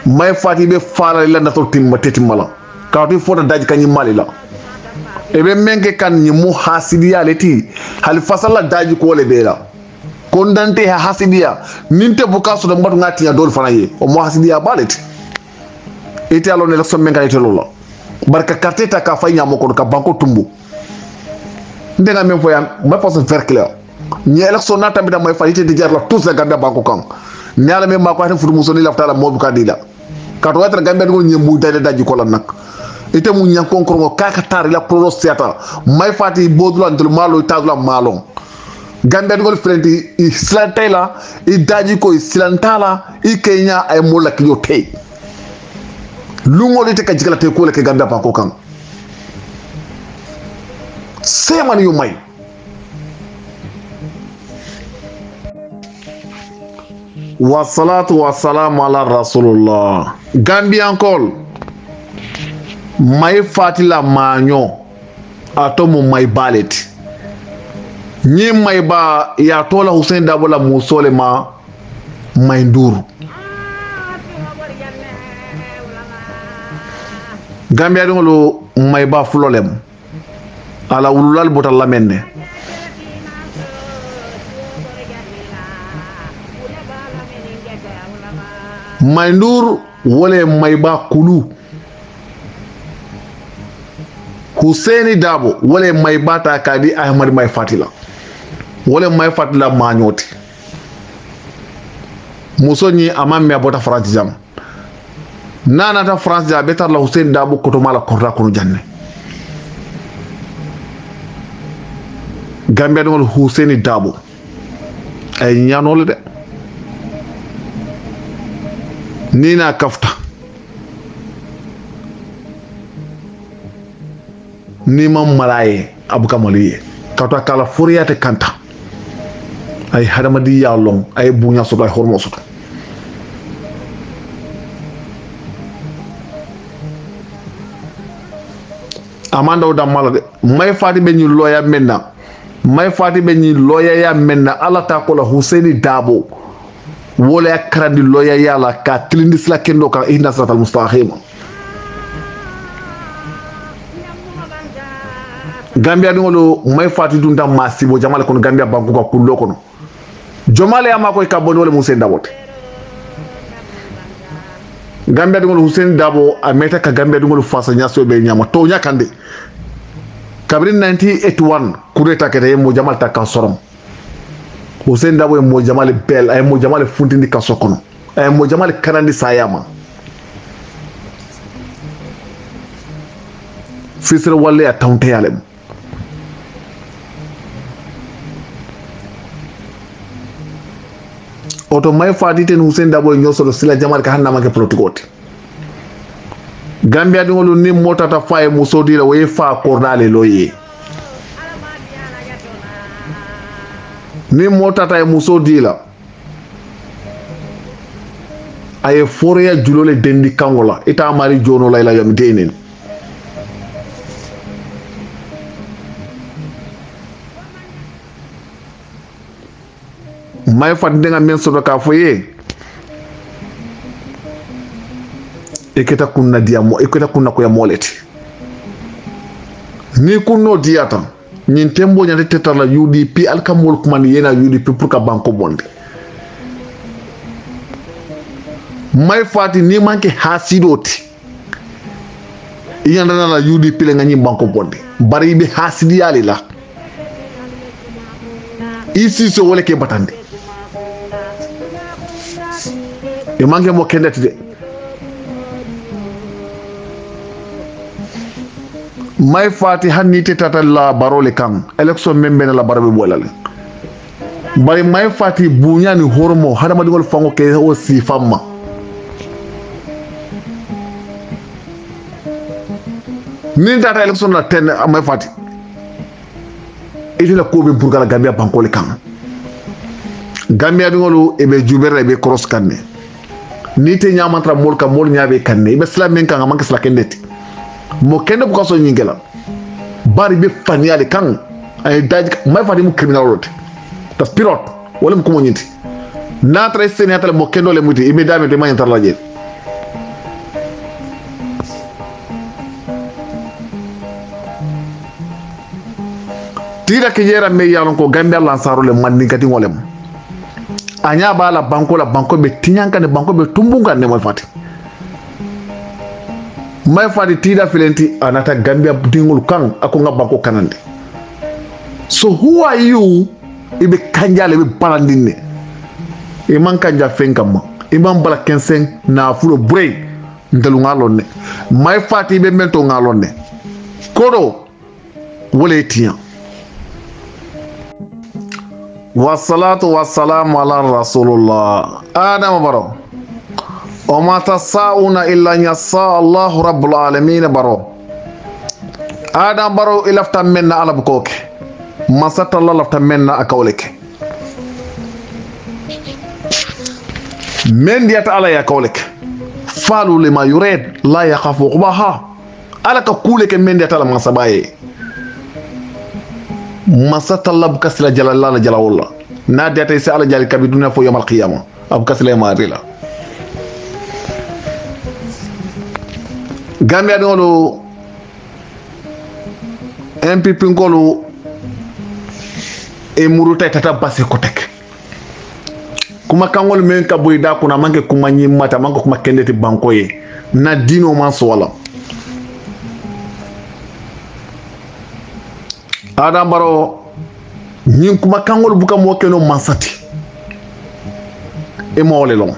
E: may fati be fala le nan to timma tetimala ka to fota daji kanimali la ebe menke kan ni mu hasidiya leti hal fasala daji ko le bela kondante ha hasidiya ninte bukaso do mbatu ngati ya dol fanaye o mu hasidiya baleti ite alo ne la so menka ite lolo barka karteta ka fanya moko ka banko tumbu ndenga men foyan ma passe faire clair ni election nata bi da may falite de jarla tous la gambia banko kan ni ala me mako tan fudu musoni laftala mo buka dila ka to watra gambia ngol nyembu tayde daji ko lan nak ite mu nyankon ko kaka tar la prosciata may fati bodula ndul malo tadula malon gambe ngol frenti islantela i daji ko islantala i kenya ay mola kiyo tay lungol te ka jigala te ko le ke ganda pa ko kan seman yu may wa salatu wa salam ala rasulullah gambian kol may fatila maño atomo may baleti ñi may ba ya tola Hussein Dabo la musole ma may ndur gambia ngolo may ba flolem ala wulal botal la menne may ndur wole may ba kulu Hussein Dabo wole may bata kadi Ahmad may fatila wole may fatila mañoti musoni amamme abota France jam nana ta France ja betar la Hussein Dabo koto mala korra kono janne Gambia dol Hussein Dabo ay ñanole de nina kafta ni mam malaye abuka maliye kato kala furiyate kanta ay hadamadi ya long ay bunya so ay hormo so amanda o damala de may fati be ñu loya menna may fati be ñu loya ya menna ala ta ko la Hussein Dabo wala karandi loya ya la ka tilindis la kendo ka inna siratal mustaqim Gambia ngolo may fati dunda masibo jamale kono Gambia banku ko kullo kono jomale ama ko ka boni wala Hussein Dabo Gambia ngolo Hussein Dabo ameta ka Gambia ngolo fasa nyaso be nyama to nyakande kabrin 1981 kureta kete mo jamal ta ka sorom Hussein Dabo mo jamal bel ay mo jamal funtindi ka sokono ay mo jamal kanandi sayama fisre walle ya tawnte yalem oto may fatite Hussein Dabo nyosolo sila jamal ka hanna make politikote Gambia ngolo ni motata faye musodi la way fa kordale loye ni motata e musodi la ay foreya julole dendi kangola ita mari jono layla yam denen may fat denga men sodo ka foye eketa kunna diamo eketa kunna ko ya moleti ni kunno diata nyin tembo nyante tetala UDP alkamol kuman yena UDP pour ka banko bonde may fati ni manke hasidoti iyandana la UDP le ngani banko bonde bari be hasidi ali la isi so wala ke batande e mangi mo kendati de may fati hannite tata la barole kan election membe la barabe bolale bari may fati buñani hormo hadama digol fango ke o si famma ni data election la ten may fati ite la ko be pour gala Gambia bankole kan Gambia digolu e be jubere be cross kanne ni te nyamantra mol ka mol nyaabe kanne be slam men kan manke sla kendeti mo kende bu kaso nyingela bari be faniale kan ay daj may fati mu criminal rote ta spirit wala mu ko nyinti na tra senata mo kendo le muti ibe dame de mayantar la jeel tira ke yera me yalon ko Gambia lansaro le mandi kati ngolem anya bala banko be tinyanka ne banko be tumbunga ne mo fati may fati tida filenti anata Gambia dingul kan ako nga banko kanande so who are you ibe kanjale be balandine e man kanja fenkam e man bala kensen na fulo brey ndelu ngalonne may fati be mento ngalonne kodo wole tiyan wassalatu wassalamu ala rasulullah adam baro o ma tasauna illa yassa allah rabbul alamin baro adam baro ilafta menna ala bukoke masata allah lafta menna akawleke men diyata ala yakawleke falu lima yurid la yakhafu qubaha ala ka kuleke men diyata ala masabaye masata allah bukasila jalalla la jalawalla na diyata isi ala jali kabi dunya fo yamal qiyamah abukasila marila Gambia dingolo MPP ngolo e muruta tata basi kotek kuma kangol men ka boyda kuna manke kuma nyimata manko kuma kendeti banko ye na dino man wala adam baro nyin kuma kangol buka mo keno mansati e mo wole long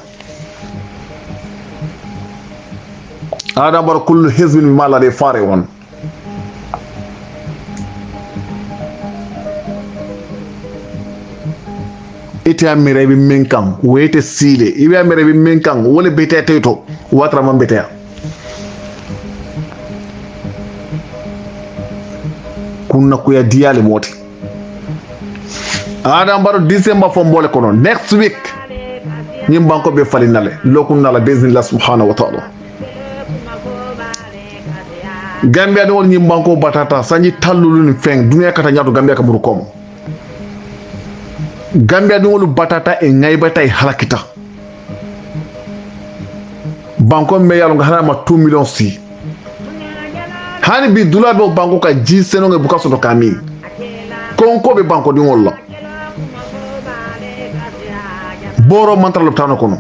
E: adam baro kullu hizbin bima la de fare won ite amere bi menkan wete sile ibe amere bi menkan wole betete to watra man betea kunna kuya diale moti adam baro December fo mbole kono next week nyim banko be falinale lokunna la biznillah subhanahu wa ta'ala Gambia do nyim banko batata sanji tallulu ni feng dunya kata nyato Gambia ka buru komo Gambia dingolu batata e ngaybata e halakita banko me yalo nga ma 2 million si hani bi dula do banko ka ji seno nge buka soto kami konko be banko dingol la boro mantra loptano kono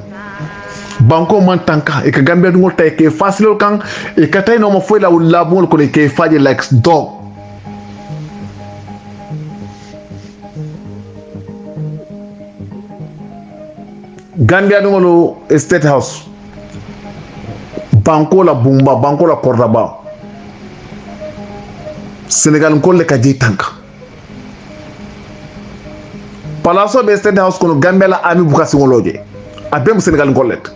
E: banko man tanka e ka Gambia dingol tay ke facile kan e ka tay no mo foi la wala bol ko ke faje like dog Gambia dingolo State House banko la bumba banko la Cordoba Senegal ngol ka ji tanka Palaso be State House kono Gambia la ami buka singoloje abem Senegal ngolet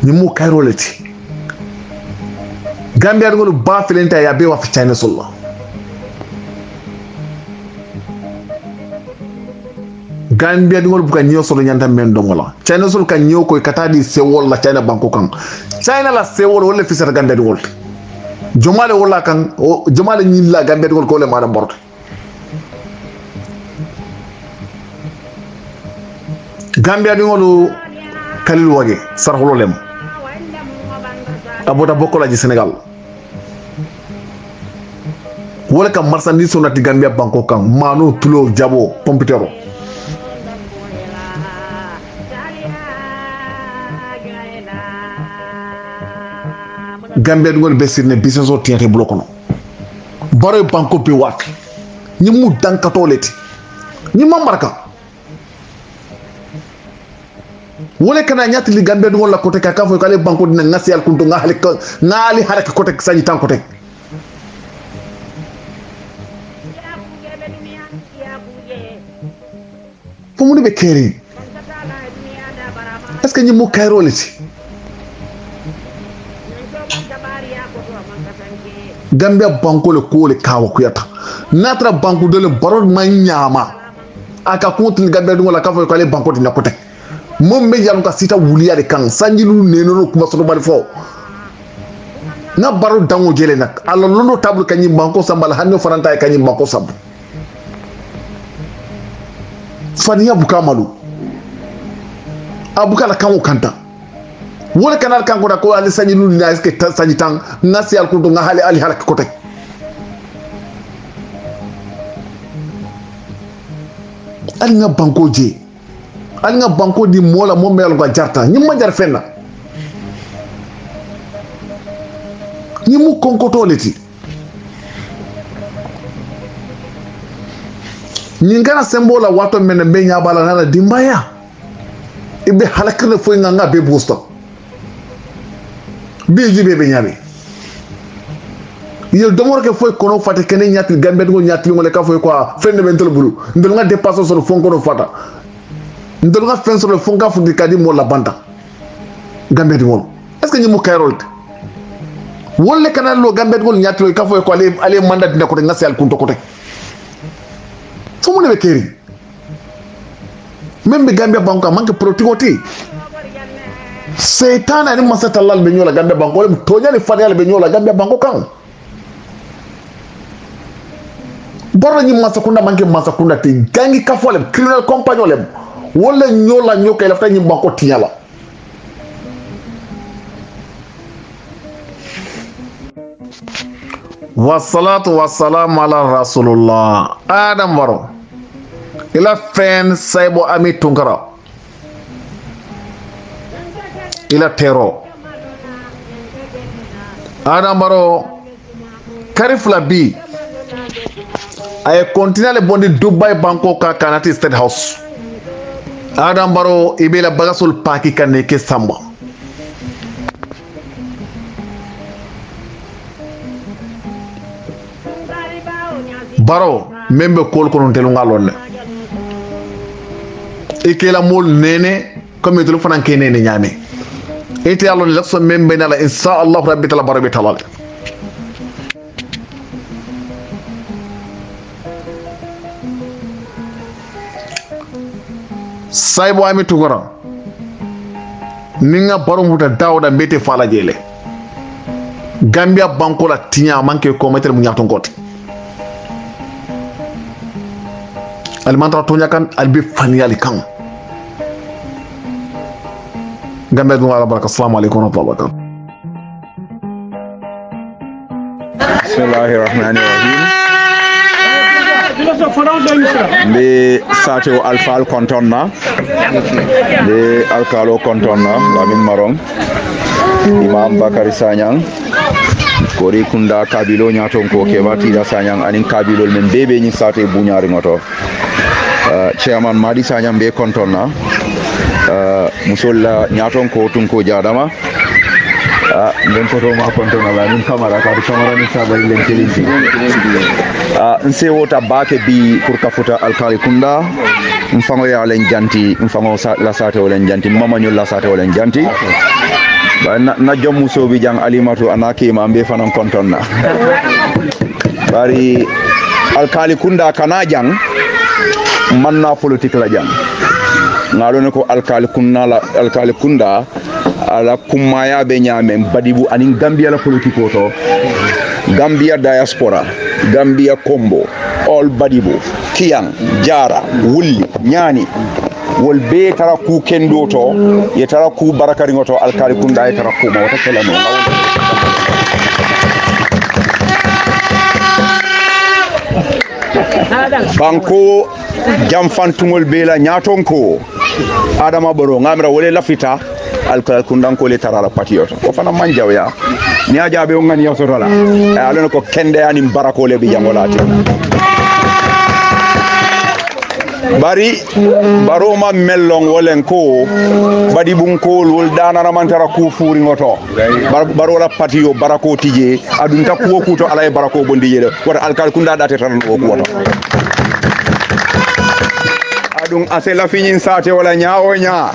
E: ni mu Cairo leti Gambia dingolo ba filenta ya be wa fi China solla Gambia dingol buka nyo solo nyanta men dongola China solo kan nyo ko katadi sewol la China banko kan China la sewol wala fi sata Gambia dingol jomale wala kan jomale nyilla Gambia dingol ko le madam borto Gambia dingol kalil wage sarholo lem abota bokola ji Senegal wala kan marchandise onati Gambia banko kan manu tulo jabo pompitero Gambia dugol be sirne business o tiente blokono baro banko be wafi ni mu dankato leti ni mamarka wole kana nyati li Gambia dugol la kote ka kafo kale banko dina ngasi al kunto ngali haraka kote saji tan kote fumudi be keri est ce que ni mu kayro leti Gambia banko le ko le kawo kuyata natra banko de le baro manyama aka kontin Gambia dum la kafo ko le banko de nakote mom be yalon ka sita wuliya de kan sanjilu nenono kuma so bari fo na baro dango jele nak ala lono table kanyi banko sambala hanno faranta kanyi banko sab faniya bukamalu abuka la kango kanta wala kanal kanko da ko ali sanyi lu na eske sanyi tang ngasi al kunto nga hali ali halak kotek ali nga banko je ali nga banko di mola mo mel ko jarta ñi ma jar fenna ñi mu konkoto leti ñi ngana sembola wato men be nyabala na dimbaya ibe halakne fo nga be busto biji bebe nyabe yel domor ke foy kono fata kene nyati Gambia ngo nyati ngole ka foy quoi fende ben tele bulu ndel nga dépasser sur fon kono fata ndel nga fen sur le fon ka fundi kadi mo la banda Gambia ngo est ce que nyimu kayrol wolle kanal lo Gambia ngo nyati lo ka foy ko ale mandat ne ko ngasi al kunto ko tek so mo ne be keri même be Gambia banko manke protigoti Satan ani masata lal be nyola Gambia banko le tonya ni fani be nyola Gambia banko kan borna ni masakunda manke masakunda te gangi kafole criminal compagnon le wala nyola nyoka la tani banko tiala wassalatu wassalamu ala rasulullah adam waro ila fen saybo ami tunkara ila tero adam baro karifla bi ay continue le bondi Dubai banko ka kanati state house adam baro ibela bagasul paki kanne ke samba baro membe kol kono telu ngalonne ikela mol nene comme telu fanan ke nene nyame ite alon lakso membe nala insha Allah rabbi tala barabi talal saybo ami tugora ninga baro muta dawda bete fala jele Gambia banko la tinya manke ko meter mu nyaton gote almantra tonya kan albi faniyali kan Gambia dum ala baraka assalamu alaykum wa rahmatullahi wa barakatuh
F: Bismillahirrahmanirrahim be satio alfal kontonna be alkalo kontonna lamin marong imam bakari sanyang kori kunda kabilo nyaton ko kebati da sanyang anin kabilo men bebe ni sate bunyari ngoto chairman madi sanyang be kontonna musolla nyaton ko tun ko jadama nden ko to ma kontonna la min kamara ka kamara ni sabay len kelinti nse wota bake bi pour kafuta alkali kunda mfango ya len janti mfango la sate wolen janti mama nyol la sate wolen janti na jom muso bi jang alimatu anaki ma be fanan kontonna bari alkali kunda kana jang manna politique la jang ngalo ne ko alkali kunda ala kumaya be nyame badibu anin Gambia la politiko to Gambia diaspora Gambia combo all badibu kiyang jara wulli nyani wol be tara ku kendo to ye tara ku barakari ngoto alkali kunda ye tara ku ma wata kala no banko jam fantungol be la nyaton ko adama boro ngamra wole lafita alkal kundan ko le tarala patriote o fana manjawya ni ajabe o ngani yosotola e alon ko kende ani barako le bi jangolati bari baroma mellon wolen ko badi bun ko wol dana ramantara ku furi ngoto barola patio barako tije adun ta ko kuto alay barako bondi yede wata alkal kunda date tan ko woto adun asela finin sate wala nyaawo nya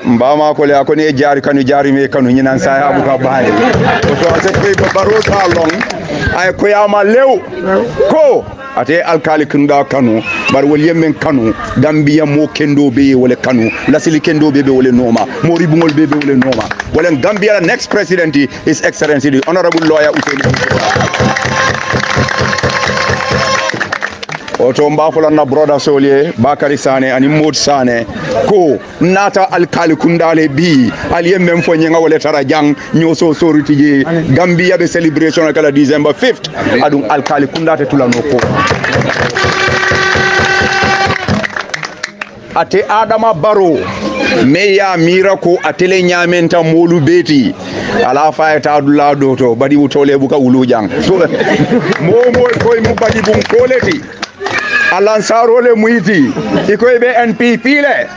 F: mbama ko le akone jari kanu jari me kanu nyinan sa ya buka baale to ase ko baro salon ay ko yama lew ko ate alkali kunda kanu bar wol yemen kanu gambia mo kendo be wala kanu lasili kendo be wala noma mori bungol be wala noma wala gambia next president is excellency the honorable lawyer Ousainou oto mbafula na brother Solie Bakari Sane ani Mod Sane ko nata alkali kundale bi aliyem fo nyenga wala tara jang nyoso soriti je Gambia be celebration kala December 5th adun alkali kundate tulano ko ate Adama Barrow meya mira ko atele nyamenta molu beti ala fayta adula doto badi wutole buka wulujang to momo koy mu badi bun koleti alansaro le muiti ikoy be NPP le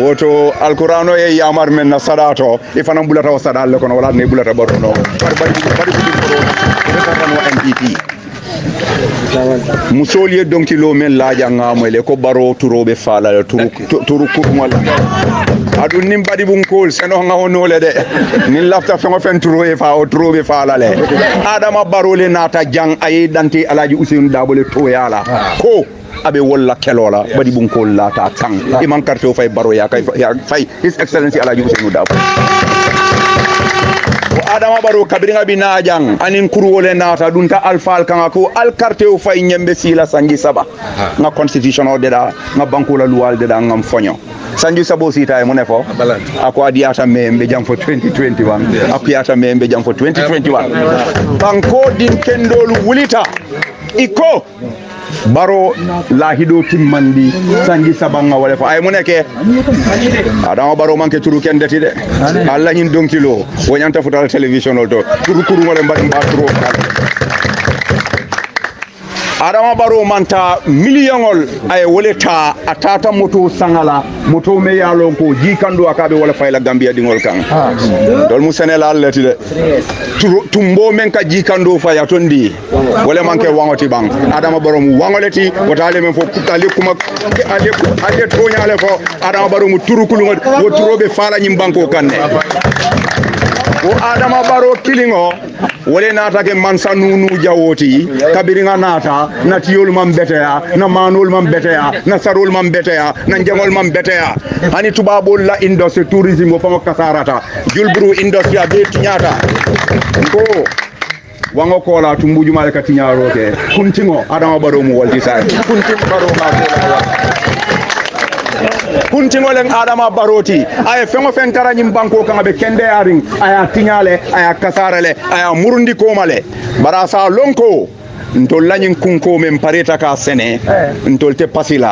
F: woto alqur'ano e yamar men na sadato e fana bulata o sadal le kono wala ne bulata borno bari NPP musoliye donki lo men laaja ngamele ko baro turobe fala turu kurmal adu nim badi bun kol seno ngawono le de nin lafta fengo fen turo e fa o turobe fala le Adama Barrow le nata jang ay danti alaji Ousainou Dabole to yala ko abe wala kelola badi bun kol la ta tang iman carte fay Barrow ya fay his excellency alaji Ousainou Dabole Adama Barrow kabiringa binajang anin kuruwole nata dunta alfal kanga ko alkarte o fay nyembe sila sangi saba nga constitutional deda nga bankula luwal deda ngam fonyo sangi sabo sita e munefo ako adiata membe jam for 2021 akiyata membe jam for 2021 banko din kendolu wulita iko Barrow la hido timmandi sangi sabanga wala fa ay muneke Adama Barrow manke turu kendati de alla hin donkilo wonyanta futal television to turu kuru wala mbadi mbatro Adama Barrow manta millionol ay woleta atata moto sangala moto me yalon ko jikando akabe wala fayla Gambia dingol kan dol mu Senegal leti de tumbo men ka jikando fa yatondi wala manke wangoti bang Adama Barrow mu wangoleti wotale men fo kutale kuma ale toñale fo Adama Barrow mu turukulu wo turobe fala nyim banko kanne o Adama Barrow kilingo wole nata ke mansa nunu jawoti kabiringa nata na tiyol mam beteya na manol mam beteya na sarol mam beteya na njangol mam beteya ani tubabol la industry tourism o famo kasarata julburu industry be tinyata ko wango kola tumbuju male ka tinyaroke kuntingo Adama Barrow mu walti sa kuntingo Barrow ma kola kuntingolen Adama Barroti ay fengo fen taranyim banko kan be kende aring aya tinyale aya kasarale aya murundi komale barasa lonko ntol lañin kunko men pareta ka sene ntol te pasila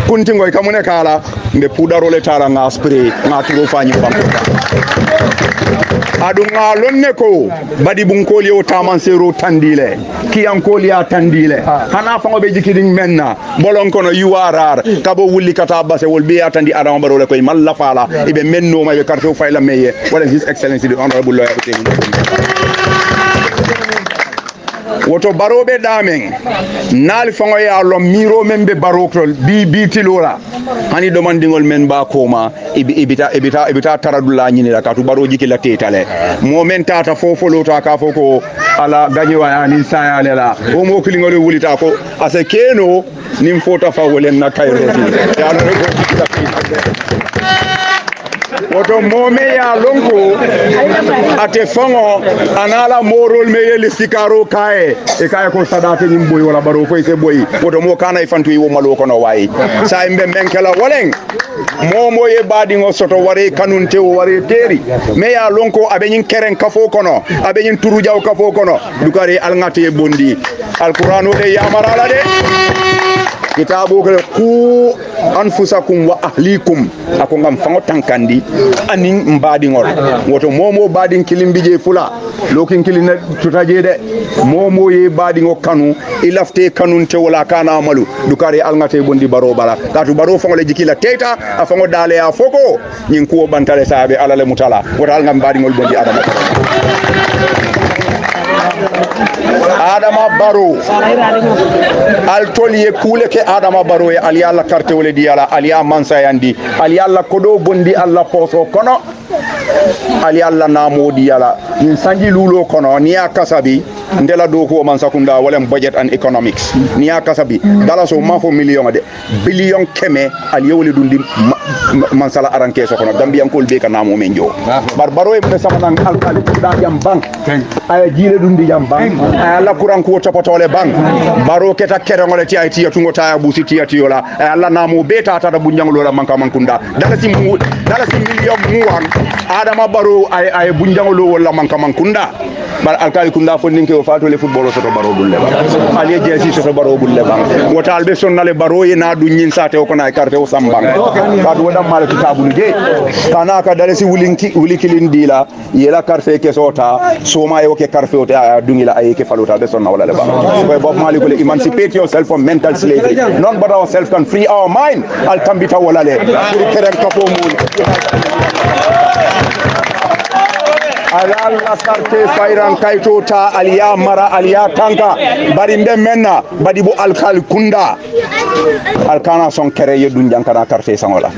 F: kuntingo kamune kala mbe pudarole tara nga spray nga turo fanyi banko adu nga lonne ko badi bunkoli o tamansero tandile kiyankoli ya tandile hana fango be jikiding menna bolon kono URR kabo wulli kata base wol be atandi Adama Barrow le koy malla fala ibe menno ma be carte fayla meye wala his excellency the honorable lawyer woto Barrow be damen nal fango ya lo miro membe Barrow bi tilola hani domandingol men ba koma ibita taradula nyini la katu Barrow jiki la tetale moment tata fofo lota ka foko ala ganyiwa yani sayale la o mo kilingol wulita ko ase keno nim fota fa wolen na kayroti ya no reko woto mome ya lonko ate fongo anala morol meye listikaro kae e kae ko sadate nyim boy wala Barrow ko se boy woto mo kana ifantu yi wo malo kono wayi sa imbe menkela wolen momo ye badi ngo soto ware kanun te ware teri me ya lonko abe nyin keren kafo kono abe nyin turu jaw kafo kono dukare al ngati e bondi alqur'ano de yamarala de kitabo ko ku anfusakum wa ahlikum ako ngam fango tankandi anin mbadi ngol woto momo badin kilimbije fula lokin kilina tutaje de momo ye badi ngo kanu ilafte kanun te wala kana malu dukare alngate bondi baro bala katu baro fango le jikila teta afango dale ya foko nyin ko bantale sabe alale mutala woto alngam badi ngol bondi Adama Barrow altoliye kule ke Adama Barrow e ali alla carte wole di ala ali mansa yandi ali alla kodo bondi alla poso kono ali alla namo di ala min sanji lulo kono ni akasabi ndela do ko man sakunda wala budget and economics ni akasabi dala so mafo million de billion keme ali wole dundi man sala aranke so kono dambiyan kol be ka namo men jo bar Barrow e be sama nan alkali da jam bank ay jile dundi jam bank alla kuran ko topotole bank Barrow keta kerengole ti ay tiya tungo taya busi tiya tiyola alla namo beta tata bunjangolo la manka mankunda dala si million muwan Adama Barrow ay bunjangolo wala manka mankunda bar alkali kunda fo ninke o fato le football soto Barrow bulle ba ali jesi soto Barrow bulle ba wotal be sonnale Barrow ye na du nyin sate o kona carte o sambang ka do dam mal kitabul je kana ka dale si wulikilin dila yela carte ke sota soma yo ke carte o ta dungila ay ke falota be sonna wala le ba ko Bob Marley ko emancipate yourself from mental slavery none but ourselves can free our mind al tambita wala le pour kerem kapo mul alalla carte fayran kayto ta aliya mara aliya tanka bari mbe menna badi bo alkal kunda alkana son kere yedun jankana carte sangola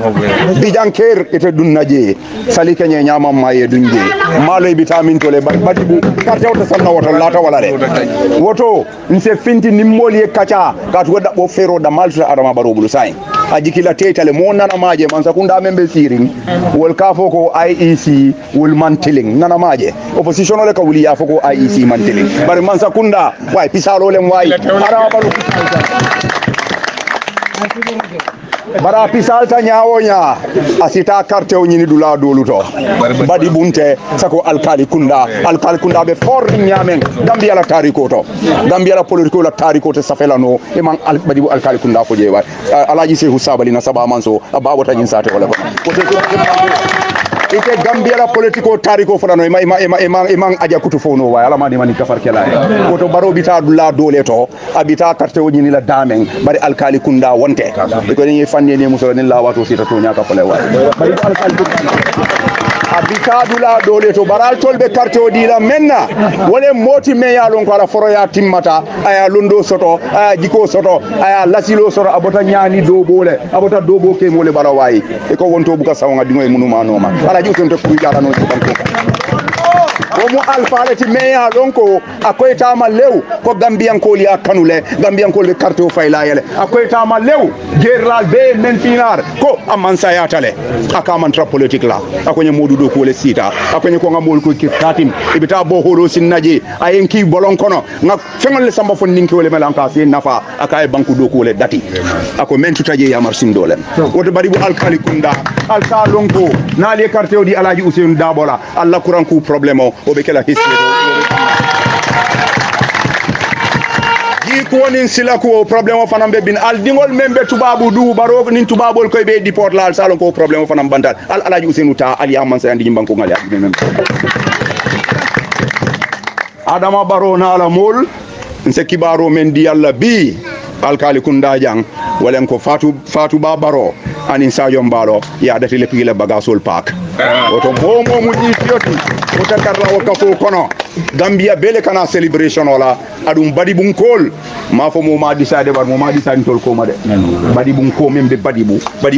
F: di janker ete dun naje sali kenye nyama maye dunje malo vitamin tole badi bu carte o sanna woto lata wala re woto nse finti nimmoli e kacha katu wada bo fero da malta Adama Barrow bulu sai ajikila tetale mo nana maje man sakunda membe siring wol kafo ko IEC wol mantiling nana maje opposition ole ka wuli ya foko IEC mantiling bari man sakunda way pisalo lem way Adama Barrow bara pisal ta nyawonya asita carte o nyini dula doluto badi bunte sako alkali kunda be for nyamen Gambia la tariko to Gambia la politiko la tariko to safelano e man badi alkali kunda fo jewa alaji se husabali na saba manso ababo ta nyin sate wala ko ite Gambia la politiko tariko fulano imang aja kutu fono wa ala mani mani kafar kala ko to Barrow bita dula dole to abita carte o nyini la damen bari alkali kunda wonte ko ni fanne ne muso ni la wato sita to nyaka fole wa bari alkali abita dula dole to baral tolbe carte o dila menna wole moti me ya lon ko ala foro ya timmata aya londo soto aya jiko soto aya lasilo soto abota nyani do bole abota do bo ke mole bara wayi e ko wonto buka sawanga dingo e munuma noma ala juton to ku jara no banko o mo alfaleti meya lonko akoyta ma lew ko Gambian ko li akanule Gambian ko le carte o fayla yele akoyta ma lew gerral be men finar ko amansa yatale akaman tra politique la akonye modu do ko le sita akonye ko ngamol ko kitatim ibita bo holo sinnaji ayenki bolon kono nga fengol le samba fon ninki wole melanka fi nafa akay banku do ko le dati ako men tutaje yamar sindole woto bari bu alkali kunda alka lonko na le carte o di alaji Ousainou Dabola alla kuran ku problème o be kala history ji ko nin sila ko problème o fanam be bin al dingol membe tubabu du Barrow nin tubabol koy be deport la salon ko problème o fanam bandal al alaji Ousainou ta ali amansa andi jimbanko ngali membe Adama Barrow na ala mol nse kibaro men di yalla bi alkali kunda jang walen ko Fatou Ba Barrow anin Sadio Mbalo ya dati le pigile bagasol park oto momo mu jiyoti o takarla o kafo kono Gambia bele kana celebration wala adum badi bun kol ma fo mo ma decide bar mo ma decide tol ko ma de badi bun ko membe badi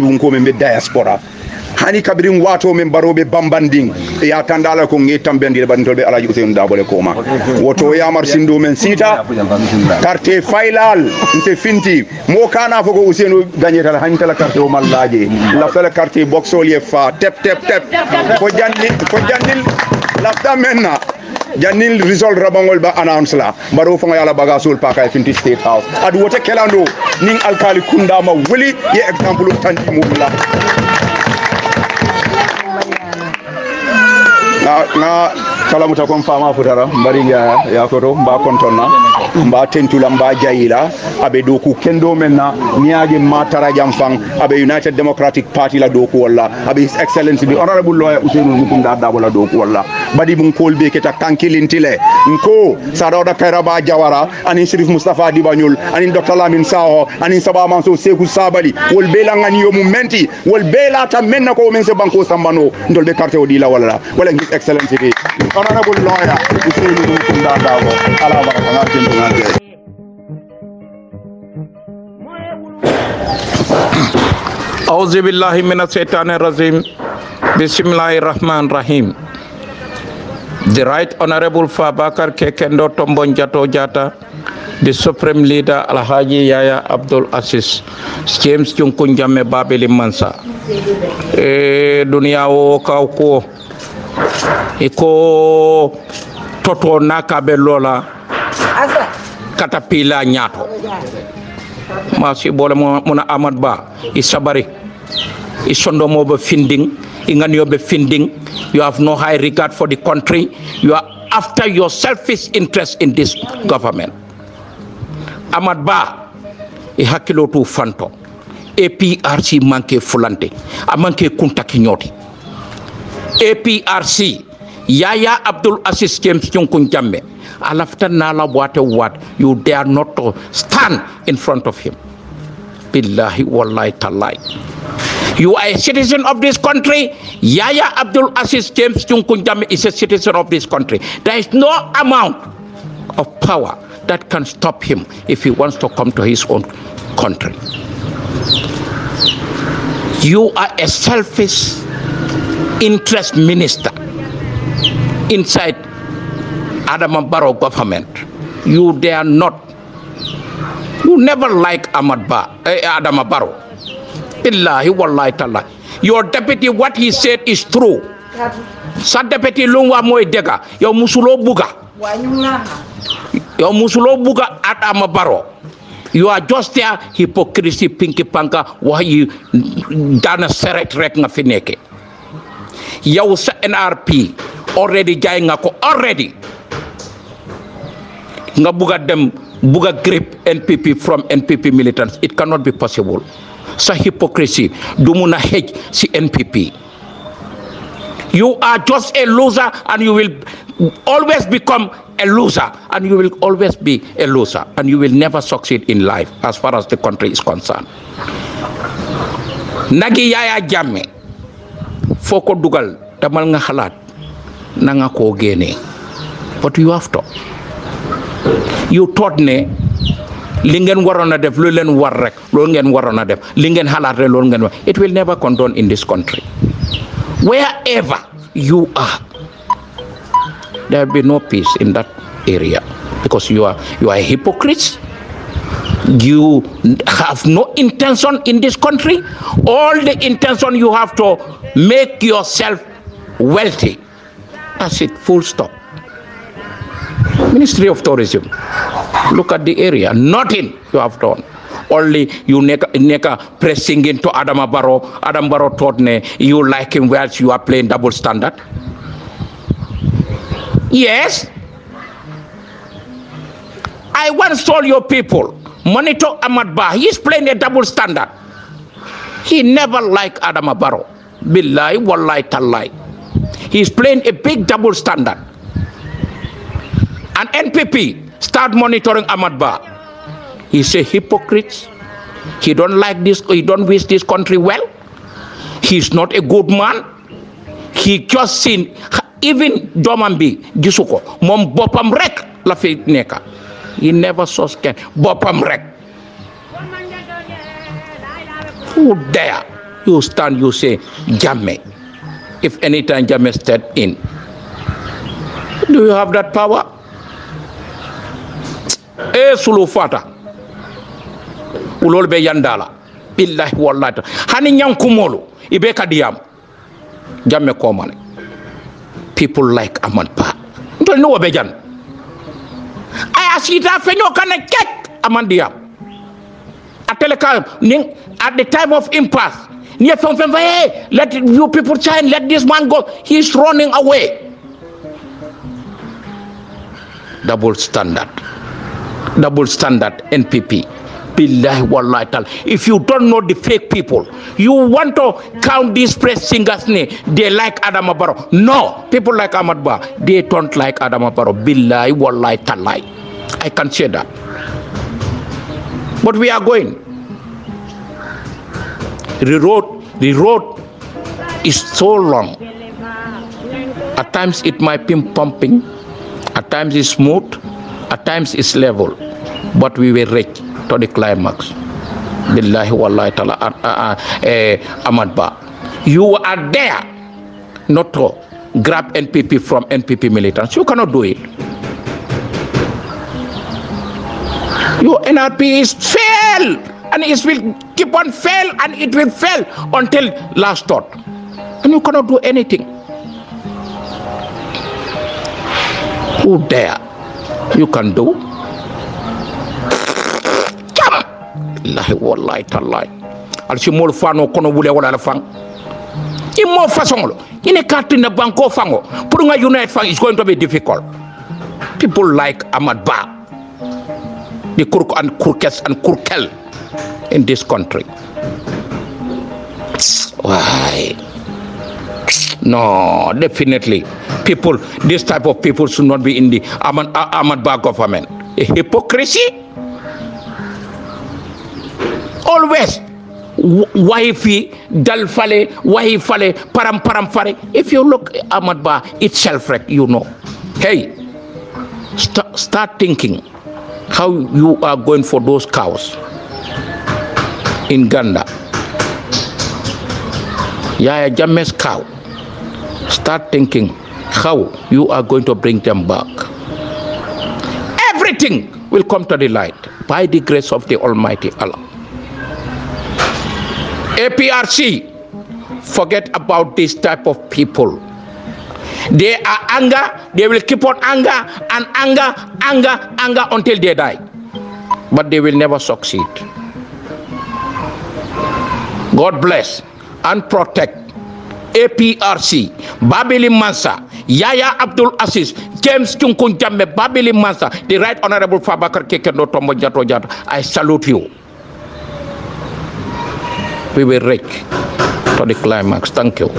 F: bun ko membe diaspora hani kabirin wato men barobe bambanding ya tandala ko ngi tambendire bandolbe alaji Ousainou Dabole ko ma woto yamar sindo men sita carte failal nte finti mo kana fo ko Ousainou gagneta hani tala carte o mallaje la fela carte boxolier fa tep ko jandil la menna janil result rabangol ba announce la Barrow fa yala bagasol pa kay finti state house adu wote kelando ning alkali kunda ma wuli ye example tanti mo la na kala muta kon fama futara mbari ya koto mba kontonna mba tentula mba jayila abe doku kendo menna niaje matara jamfang abe United Democratic Party la doku walla abe His Excellency the Honorable Lawyer Ousainou Mukunda Dabo la doku walla badi mun kolbe keta kankilintile nko Sadawda Kairaba Jawara anin Sheriff Mustafa Dibanyol anin Dr. Lamin Sao anin Saba Manso Sekou Sabali wol bela ngani yo mumenti wol bela ta menna ko men se banko sambano ndol be carte o dila wala His Excellency the Honorable Lawyer Ousainou Mukunda Dabo ala baraka na tento ngante
G: Auzu billahi minash shaitanir rajim. Bismillahirrahmanirrahim. The Right Honorable Fabakar Kekendo Tombon Jato Jata, the Supreme Leader Alhaji Yaya Abdul Aziz, James Junkunjame Babeli Mansa. Dunia wo kauko iko toto nakabe lola katapila nyato. Masih boleh muna Ahmad Ba isabari isondo mo be finding ingani yo be finding. You have no high regard for the country. You are after your selfish interest in this government. Ahmad Ba e hakilo tu fanto APRC manke fulante a manke kunta kinyoti APRC Yaya Abdul Aziz James Jonkun Jammeh alafta nala wate what you dare not to stand in front of him. Billahi wallahi tallahi. You are a citizen of this country. Yaya Abdul Aziz James Jonkun Jammeh is a citizen of this country. There is no amount of power that can stop him if he wants to come to his own country. You are a selfish interest minister inside Adama Barrow government. You dare not. You never like Adama Barrow. Billahi wallahi ta'ala. Your deputy, what he said is true. Sa deputy lungwa moy dega. Yo musulo buga. Yo musulo buga Adama Barrow. You are just there hypocrisy pinky panka why you dana seret rek nga fi nekke. Yow sa NRP already jay nga ko already. Nga buga grip NPP from NPP militants. It cannot be possible. Sa hypocrisy dumuna hedge si NPP. You are just a loser and you will always become a loser and you will always be a loser and you will never succeed in life as far as the country is concerned. Nagi Yaya Jammeh foko dugal tamal nga xalat na nga ko gene, but you have to. You thought ne li ngeen warona def lu len war rek lo ngeen warona def li ngeen xalat rek lo ngeen. It will never condone in this country. Wherever you are, there will be no peace in that area because you are a hypocrite. You have no intention in this country. All the intention you have to make yourself wealthy. That's it, full stop. Ministry of Tourism, look at the area. Nothing you have done. Only you neka pressing into Adama Barrow. Adam Barrow thought you like him, whereas you are playing double standard. Yes. I once told your people, monitor Ahmad Ba. He is playing a double standard. He never liked Adama Barrow. Billahi wallahi tallahi. He is playing a big double standard. And NPP start monitoring Ahmad Ba. He's a hypocrite. He don't like this. He don't wish this country well. He's not a good man. He just seen even Domambi Gisuko mom bopam rek la fi neka. He never saw scan bopam rek. Who dare you stand? You say Jammeh. If anytime Jammeh step in, do you have that power? Sulu fata. Ulol be yandala billahi wallahi hani nyankumolu ibe kadiyam Jammeh komane. People like Ahmad Ba ndol no be jan ay asita fenyo kana kek amandiam ateleka ning at the time of impasse near from hey, let you people shine, let this man go. He's running away. Double standard. double standard NPP. Billahi wallahi tal. If you don't know the fake people, you want to count these press singers, they like Adama Barrow. No, people like Ahmad Ba, they don't like Adama Barrow. Billahi wallahi tal. I can say that. But we are going. The road is so long. At times it might be pumping, at times it's smooth, at times it's level. But we will reach to the climax. Billahi wallahi ta'ala. Ahmad Ba, you are there not to grab NPP from NPP militants. You cannot do it. Your NRP is fail, and it will keep on fail, and it will fail until last thought. And you cannot do anything. Who dare you can do? Wallahi wallahi tallahi. Al si mol fano kono wule wala la fang. Imo façon lo. Ine carte na banko fango. Pour nga unite fang is going to be difficult. People like Ahmad Ba, the Kurk and Kurkes and Kurkel in this country. Why? No, definitely. People, this type of people should not be in the Ahmad Ba government. A hypocrisy. Always wifey dal fale wahi fale param fare. If you look Ahmad Ba itself, you know. Hey, start thinking how you are going for those cows in Ganda. Yaya Jammeh's cow. Start thinking how you are going to bring them back. Everything will come to the light by the grace of the Almighty Allah. APRC, forget about this type of people. They are anger, they will keep on anger and anger until they die. But they will never succeed. God bless and protect APRC, Babili Mansa, Yaya Abdul Aziz, James Chunkun Jammeh, Babili Mansa, the Right Honorable Fabakar Kekendo Tombo Jato Jato. I salute you. We will reach to the climax. Thank you.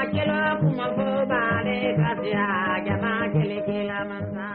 H: Akela kuma fo bale kasya jama kele kela mansa.